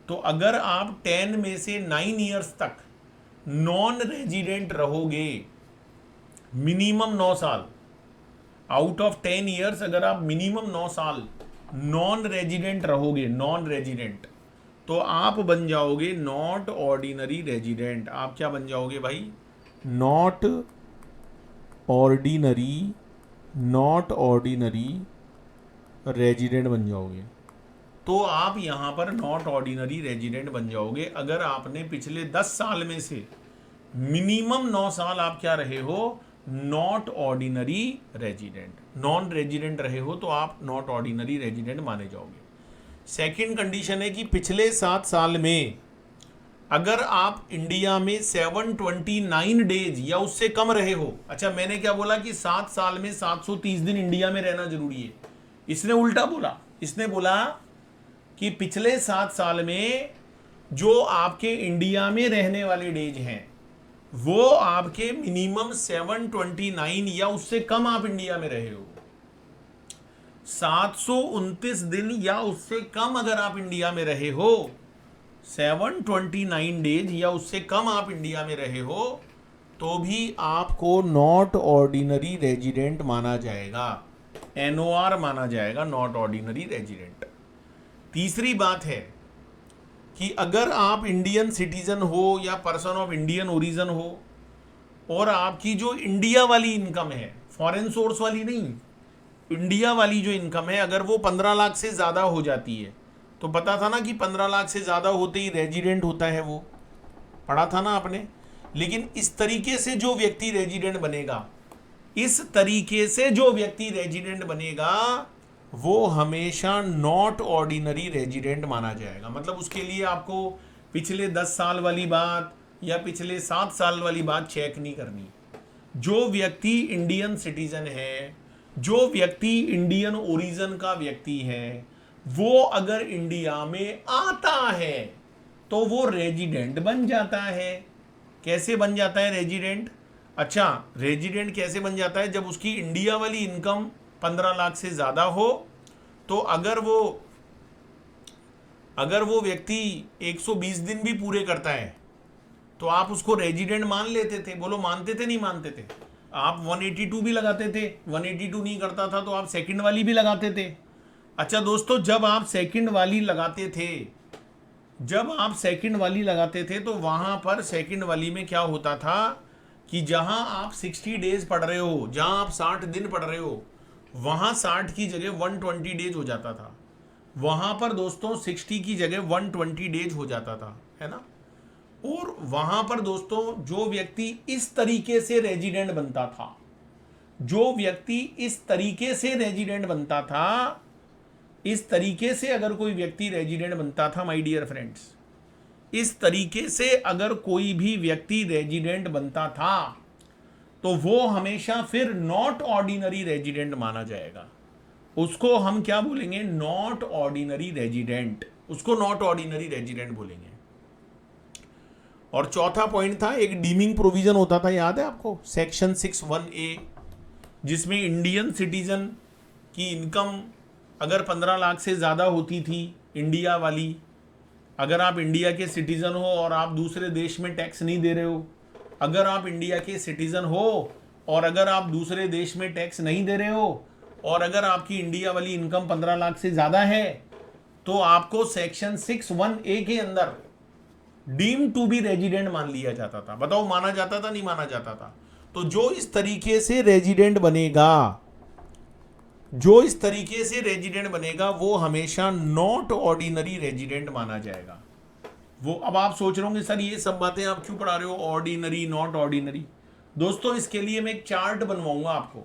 तो अगर आप 10 में से 9 ईयर्स तक नॉन रेजिडेंट रहोगे, मिनिमम 9 साल, आउट ऑफ 10 ईयर्स अगर आप मिनिमम 9 साल नॉन रेजिडेंट रहोगे, नॉन रेजिडेंट, तो आप बन जाओगे नॉट ऑर्डिनरी रेजिडेंट। आप क्या बन जाओगे भाई? Not ordinary, not ordinary resident बन जाओगे। तो आप यहां पर नॉट ऑर्डिनरी रेजिडेंट बन जाओगे अगर आपने पिछले 10 साल में से मिनिमम 9 साल आप क्या रहे हो? Not ordinary resident. Non resident रहे हो तो आप नॉट ऑर्डिनरी रेजिडेंट माने जाओगे। सेकंड कंडीशन है कि पिछले 7 साल में अगर आप इंडिया में 729 डेज या उससे कम रहे हो। अच्छा, मैंने क्या बोला कि 7 साल में 730 दिन इंडिया में रहना जरूरी है। इसने उल्टा बोला, इसने बोला कि पिछले 7 साल में जो आपके इंडिया में रहने वाले डेज हैं वो आपके मिनिमम 729 या उससे कम आप इंडिया में रहे हो। 729 दिन या उससे कम अगर आप इंडिया में रहे हो, 729 डेज या उससे कम आप इंडिया में रहे हो, तो भी आपको नॉट ऑर्डिनरी रेजिडेंट माना जाएगा, NOR माना जाएगा, नॉट ऑर्डिनरी रेजिडेंट। तीसरी बात है कि अगर आप इंडियन सिटीजन हो या पर्सन ऑफ इंडियन ओरिजिन हो और आपकी जो इंडिया वाली इनकम है, फॉरेन सोर्स वाली नहीं, इंडिया वाली जो इनकम है, अगर वो 15 लाख से ज़्यादा हो जाती है, तो पता था ना कि 15 लाख से ज़्यादा होते ही रेजिडेंट होता है, वो पढ़ा था ना आपने। लेकिन इस तरीके से जो व्यक्ति रेजिडेंट बनेगा, इस तरीके से जो व्यक्ति रेजिडेंट बनेगा वो हमेशा नॉट ऑर्डिनरी रेजिडेंट माना जाएगा। मतलब उसके लिए आपको पिछले 10 साल वाली बात या पिछले 7 साल वाली बात चेक नहीं करनी। जो व्यक्ति इंडियन सिटीजन है, जो व्यक्ति इंडियन ओरिजिन का व्यक्ति है, वो अगर इंडिया में आता है तो वो रेजिडेंट बन जाता है। कैसे बन जाता है रेजिडेंट? अच्छा, रेजिडेंट कैसे बन जाता है? जब उसकी इंडिया वाली इनकम 15 लाख से ज़्यादा हो, तो अगर वो व्यक्ति 120 दिन भी पूरे करता है तो आप उसको रेजिडेंट मान लेते थे। बोलो मानते थे नहीं मानते थे? आप 182 भी लगाते थे, 182 नहीं करता था तो आप सेकंड वाली भी लगाते थे। अच्छा दोस्तों, जब आप सेकंड वाली लगाते थे तो वहां पर सेकंड वाली में क्या होता था कि जहां आप 60 डेज पढ़ रहे हो, जहां आप 60 दिन पढ़ रहे हो, वहां 60 की जगह 120 डेज हो जाता था। वहां पर दोस्तों 60 की जगह 120 डेज हो जाता था, है ना। और वहां पर दोस्तों जो व्यक्ति इस तरीके से रेजिडेंट बनता था, इस तरीके से अगर कोई व्यक्ति रेजिडेंट बनता था, माय डियर फ्रेंड्स, इस तरीके से अगर कोई भी व्यक्ति रेजिडेंट बनता था तो वो हमेशा फिर नॉट ऑर्डिनरी रेजिडेंट माना जाएगा। उसको हम क्या बोलेंगे? Not ordinary resident. उसको नॉट ऑर्डिनरी रेजिडेंट बोलेंगे। और चौथा पॉइंट था, एक डीमिंग प्रोविजन होता था, याद है आपको? सेक्शन 61A, जिसमें इंडियन सिटीजन की इनकम अगर 15 लाख से ज़्यादा होती थी, इंडिया वाली, अगर आप इंडिया के सिटीज़न हो और आप दूसरे देश में टैक्स नहीं दे रहे हो, अगर आप इंडिया के सिटीज़न हो और अगर आप दूसरे देश में टैक्स नहीं दे रहे हो और अगर आपकी इंडिया वाली इनकम 15 लाख से ज़्यादा है, तो आपको सेक्शन 61A के अंदर डीम टू बी रेजिडेंट मान लिया जाता था। बताओ माना जाता था नहीं माना जाता था? तो जो इस तरीके से रेजिडेंट बनेगा वो हमेशा नॉट ऑर्डिनरी रेजिडेंट माना जाएगा। वो अब आप सोच रहे होंगे सर ये सब बातें आप क्यों पढ़ा रहे हो, ऑर्डिनरी नॉट ऑर्डिनरी। दोस्तों इसके लिए मैं एक चार्ट बनवाऊंगा आपको,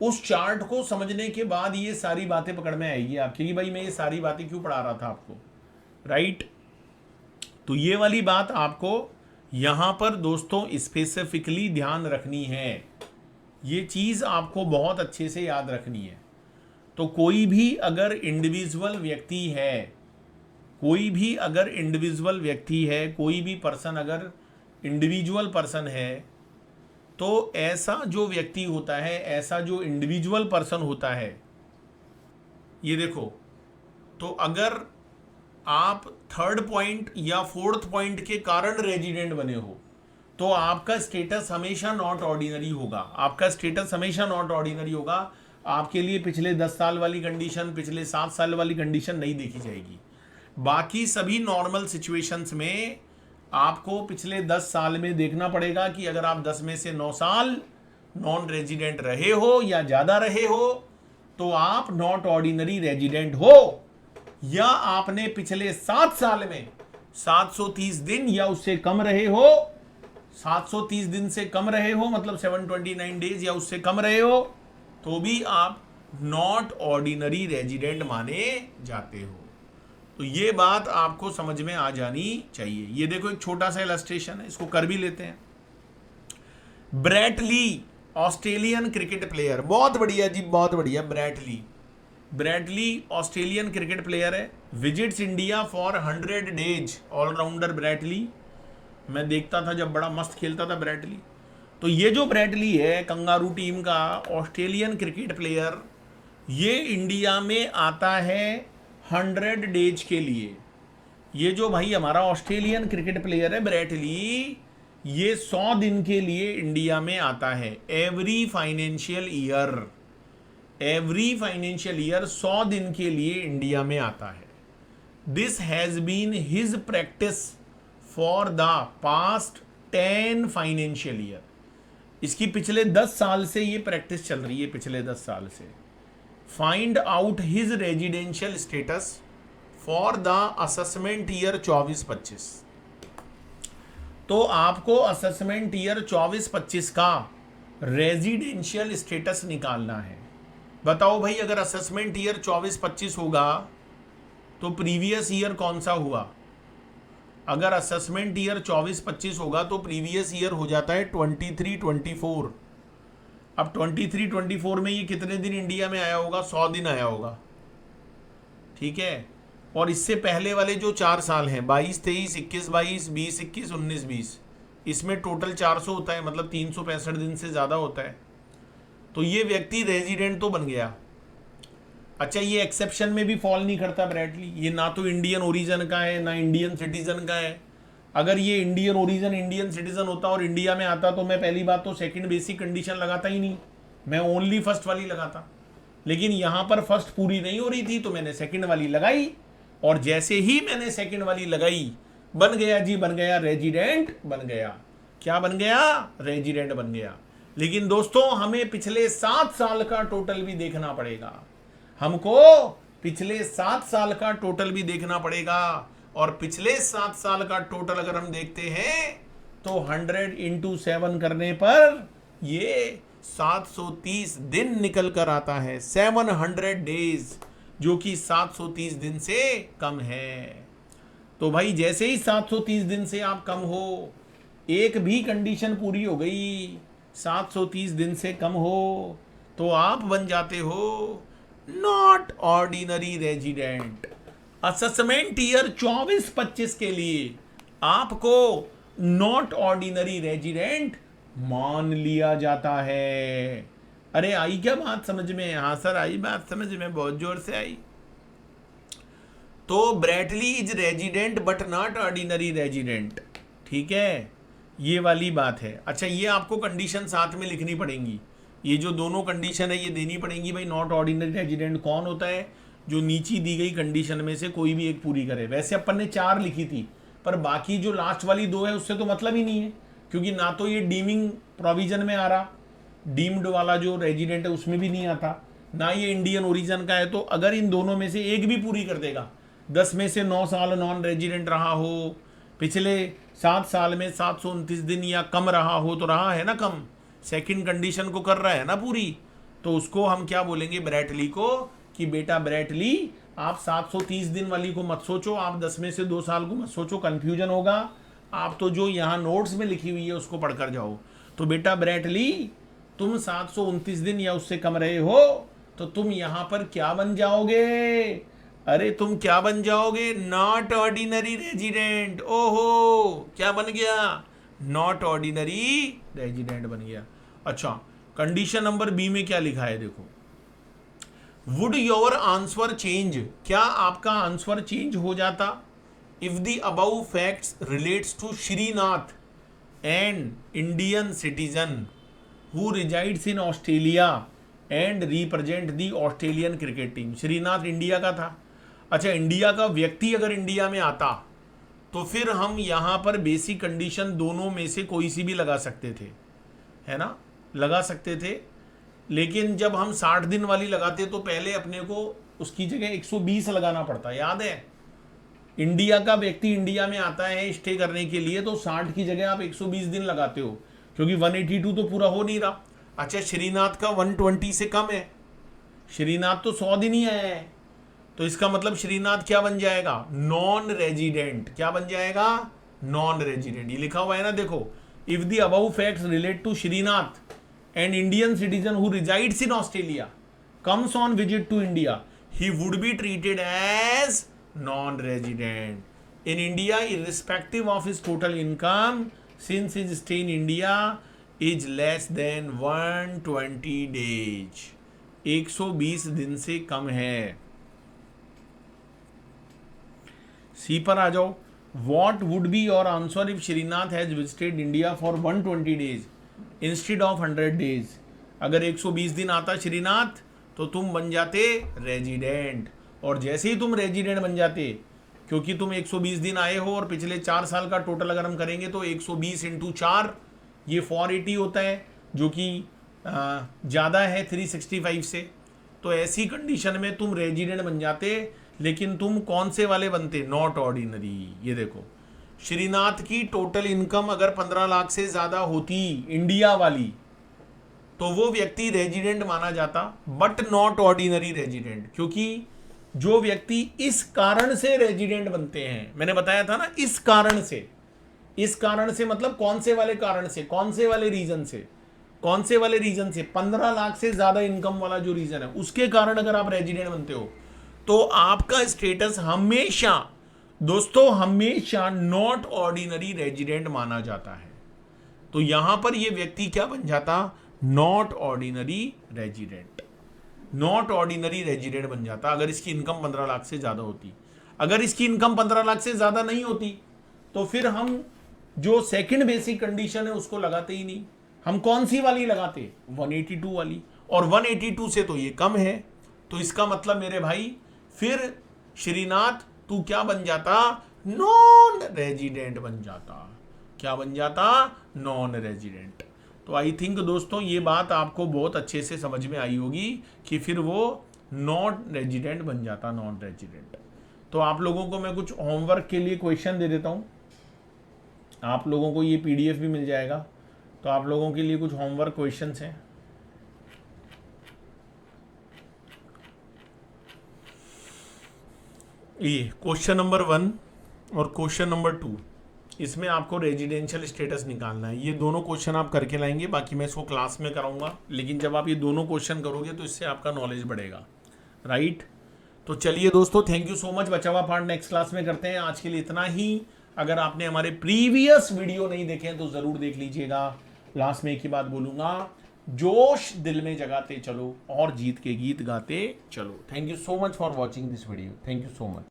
उस चार्ट को समझने के बाद ये सारी बातें पकड़ में आएगी आपकी कि भाई मैं ये सारी बातें क्यों पढ़ा रहा था आपको, राइट। तो ये वाली बात आपको यहां पर दोस्तों स्पेसिफिकली ध्यान रखनी है, ये चीज आपको बहुत अच्छे से याद रखनी है। तो कोई भी अगर इंडिविजुअल व्यक्ति है, कोई भी पर्सन अगर इंडिविजुअल पर्सन है, तो ऐसा जो व्यक्ति होता है, ऐसा जो इंडिविजुअल पर्सन होता है, ये देखो, तो अगर आप थर्ड पॉइंट या फोर्थ पॉइंट के कारण रेजिडेंट बने हो तो आपका स्टेटस हमेशा नॉट ऑर्डिनरी होगा। आपके लिए पिछले 10 साल वाली कंडीशन, पिछले 7 साल वाली कंडीशन नहीं देखी जाएगी। बाकी सभी नॉर्मल सिचुएशंस में आपको पिछले 10 साल में देखना पड़ेगा कि अगर आप 10 में से 9 साल नॉन रेजिडेंट रहे हो या ज़्यादा रहे हो तो आप नॉट ऑर्डिनरी रेजिडेंट हो, या आपने पिछले 7 साल में 730 दिन या उससे कम रहे हो, 730 दिन से कम रहे हो मतलब 729 डेज या उससे कम रहे हो, तो भी आप नॉट ऑर्डिनरी रेजिडेंट माने जाते हो। तो ये बात आपको समझ में आ जानी चाहिए। ये देखो एक छोटा सा इलस्ट्रेशन है, इसको कर भी लेते हैं। Brett Lee Australian cricket player, बहुत बढ़िया जी, बहुत बढ़िया। Brett Lee Australian cricket player है, visits India for 100 days. Allrounder Brett Lee, मैं देखता था जब, बड़ा मस्त खेलता था ब्रेट ली। तो ये जो ब्रेट ली है कंगारू टीम का ऑस्ट्रेलियन क्रिकेट प्लेयर, ये इंडिया में आता है 100 डेज के लिए। ये जो भाई हमारा ऑस्ट्रेलियन क्रिकेट प्लेयर है ब्रेट ली, ये 100 दिन के लिए इंडिया में आता है। एवरी फाइनेंशियल ईयर 100 दिन के लिए इंडिया में आता है। This has been his practice for the past 10 financial year. इसकी पिछले 10 साल से ये प्रैक्टिस चल रही है, पिछले 10 साल से। Find out his residential status for the assessment year 24-25। तो आपको असेसमेंट ईयर 24-25 का रेजिडेंशियल स्टेटस निकालना है। बताओ भाई, अगर असेसमेंट ईयर 24-25 होगा तो प्रीवियस ईयर कौन सा हुआ? अगर असेसमेंट ईयर 24-25 होगा तो प्रीवियस ईयर हो जाता है 23-24। अब 23-24 में ये कितने दिन इंडिया में आया होगा? 100 दिन आया होगा, ठीक है। और इससे पहले वाले जो 4 साल हैं, 22-23, 21-22, 20-21, 19-20, इसमें टोटल 400 होता है, मतलब 365 दिन से ज़्यादा होता है। तो ये व्यक्ति रेजिडेंट तो बन गया। अच्छा, ये एक्सेप्शन में भी फॉल नहीं करता ब्रेट ली। ये ना तो इंडियन ओरिजिन का है ना इंडियन सिटीजन का है। अगर ये इंडियन ओरिजिन, इंडियन सिटीजन होता और इंडिया में आता तो मैं पहली बात तो सेकंड बेसिक कंडीशन लगाता ही नहीं, मैं ओनली फर्स्ट वाली लगाता। लेकिन यहाँ पर फर्स्ट पूरी नहीं हो रही थी तो मैंने सेकंड वाली लगाई, और जैसे ही मैंने सेकंड वाली लगाई, बन गया जी, बन गया, रेजिडेंट बन गया। क्या बन गया? रेजिडेंट बन गया। लेकिन दोस्तों, हमें पिछले 7 साल का टोटल भी देखना पड़ेगा। हमको पिछले 7 साल का टोटल भी देखना पड़ेगा, और पिछले 7 साल का टोटल अगर हम देखते हैं तो 100 × 7 करने पर ये 730 दिन निकल कर आता है। 700 डेज, जो कि 730 दिन से कम है। तो भाई जैसे ही 730 दिन से आप कम हो, एक भी कंडीशन पूरी हो गई, 730 दिन से कम हो, तो आप बन जाते हो not ordinary resident. Assessment year 24-25 के लिए आपको नॉट ऑर्डिनरी रेजिडेंट मान लिया जाता है। अरे आई क्या बात समझ में? हाँ सर, आई बात समझ में, बहुत जोर से आई। तो Brett Lee is resident but not ordinary resident, ठीक है, ये वाली बात है। अच्छा, ये आपको कंडीशन साथ में लिखनी पड़ेंगी। ये जो दोनों कंडीशन है ये देनी पड़ेंगी भाई। नॉट ऑर्डिनरी रेजिडेंट कौन होता है? जो नीचे दी गई कंडीशन में से कोई भी एक पूरी करे। वैसे अपन ने 4 लिखी थी, पर बाकी जो लास्ट वाली 2 है उससे तो मतलब ही नहीं है, क्योंकि ना तो ये डीमिंग प्रोविजन में आ रहा, डीम्ड वाला जो रेजिडेंट है उसमें भी नहीं आता, ना ये इंडियन ओरिजिन का है। तो अगर इन दोनों में से एक भी पूरी कर देगा, 10 में से 9 साल नॉन रेजिडेंट रहा हो, पिछले 7 साल में 729 दिन या कम रहा हो, तो रहा है ना कम, सेकंड कंडीशन को कर रहा है ना पूरी, तो उसको हम क्या बोलेंगे ब्रेटली को, कि बेटा ब्रेटली, आप 730 दिन वाली को मत सोचो, आप 10 में से 2 साल को मत सोचो, कंफ्यूजन होगा। आप तो जो यहाँ नोट्स में लिखी हुई है उसको पढ़कर जाओ। तो बेटा ब्रेटली, तुम 729 दिन या उससे कम रहे हो, तो तुम यहाँ पर क्या बन जाओगे? अरे तुम क्या बन जाओगे? Not ordinary resident. ओहो, क्या बन गया? नॉट ऑर्डिनरी रेजिडेंट बन गया। अच्छा, कंडीशन नंबर बी में क्या लिखा है देखो, वुड योर आंसर चेंज, क्या आपका आंसर चेंज हो जाता if the above facts relates to Srinath, an Indian citizen who resides in Australia and represent the Australian cricket team. Srinath India का था। अच्छा, इंडिया का व्यक्ति अगर इंडिया में आता तो फिर हम यहाँ पर बेसिक कंडीशन दोनों में से कोई सी भी लगा सकते थे, है ना, लगा सकते थे। लेकिन जब हम 60 दिन वाली लगाते तो पहले अपने को उसकी जगह 120 लगाना पड़ता, याद है। इंडिया का व्यक्ति इंडिया में आता है स्टे करने के लिए तो 60 की जगह आप 120 दिन लगाते हो, क्योंकि 182 तो पूरा हो नहीं रहा। अच्छा, श्रीनाथ का 120 से कम है, श्रीनाथ तो 100 दिन ही आया है, तो इसका मतलब श्रीनाथ क्या बन जाएगा, नॉन रेजिडेंट। क्या बन जाएगा, नॉन रेजिडेंट। ये लिखा हुआ है ना, देखो, if the above facts relate to Srinath and Indian citizen who resides in Australia comes on visit to India, he would be treated as non resident in India irrespective of his total income since his stay in India is less than 120 days। 120 दिन से कम है। सी पर आ जाओ। What would be your answer if Srinath has visited India for 120 days instead of 100 days? अगर 120 दिन आता श्रीनाथ तो तुम बन जाते रेजिडेंट, और जैसे ही तुम रेजिडेंट बन जाते, क्योंकि तुम 120 दिन आए हो और पिछले 4 साल का टोटल अगर हम करेंगे तो 120 इंटू 4 ये 480 होता है, जो कि ज़्यादा है 365 से। तो ऐसी कंडीशन में तुम रेजिडेंट बन जाते, लेकिन तुम कौन से वाले बनते, नॉट ऑर्डिनरी। ये देखो, श्रीनाथ की टोटल इनकम अगर 15 लाख से ज़्यादा होती इंडिया वाली तो वो व्यक्ति रेजिडेंट माना जाता, बट नॉट ऑर्डिनरी रेजिडेंट। क्योंकि जो व्यक्ति इस कारण से रेजिडेंट बनते हैं, मैंने बताया था ना, इस कारण से, इस कारण से मतलब कौन से वाले कारण से, कौन से वाले रीजन से, कौन से वाले रीजन से, 15 लाख से ज्यादा इनकम वाला जो रीजन है उसके कारण अगर आप रेजिडेंट बनते हो तो आपका स्टेटस हमेशा दोस्तों, हमेशा नॉट ऑर्डिनरी रेजिडेंट माना जाता है। तो यहां पर ये व्यक्ति क्या बन जाता, not ordinary resident, not ordinary resident बन जाता अगर इसकी इनकम 15 लाख से ज्यादा होती। अगर इसकी इनकम 15 लाख से ज्यादा नहीं होती तो फिर हम जो सेकंड बेसिक कंडीशन है उसको लगाते ही नहीं। हम कौन सी वाली लगाते, 182 वाली, और 182 से तो ये कम है। तो इसका मतलब मेरे भाई फिर श्रीनाथ तू क्या बन जाता, नॉन रेजिडेंट बन जाता। क्या बन जाता, नॉन रेजिडेंट। तो आई थिंक दोस्तों ये बात आपको बहुत अच्छे से समझ में आई होगी कि फिर वो नॉन रेजिडेंट बन जाता, नॉन रेजिडेंट। तो आप लोगों को मैं कुछ होमवर्क के लिए क्वेश्चन दे देता हूँ, आप लोगों को ये पीडीएफ भी मिल जाएगा। तो आप लोगों के लिए कुछ होमवर्क क्वेश्चंस हैं। ये क्वेश्चन नंबर 1 और क्वेश्चन नंबर 2, इसमें आपको रेजिडेंशियल स्टेटस निकालना है। ये दोनों क्वेश्चन आप करके लाएंगे, बाकी मैं इसको क्लास में कराऊंगा, लेकिन जब आप ये दोनों क्वेश्चन करोगे तो इससे आपका नॉलेज बढ़ेगा, राइट। तो चलिए दोस्तों, थैंक यू सो मच। बचा हुआ पार्ट नेक्स्ट क्लास में करते हैं। आज के लिए इतना ही। अगर आपने हमारे प्रीवियस वीडियो नहीं देखे हैं तो जरूर देख लीजिएगा। लास्ट में एक ही बात बोलूंगा, जोश दिल में जगाते चलो और जीत के गीत गाते चलो। Thank you so much for watching this video. Thank you so much.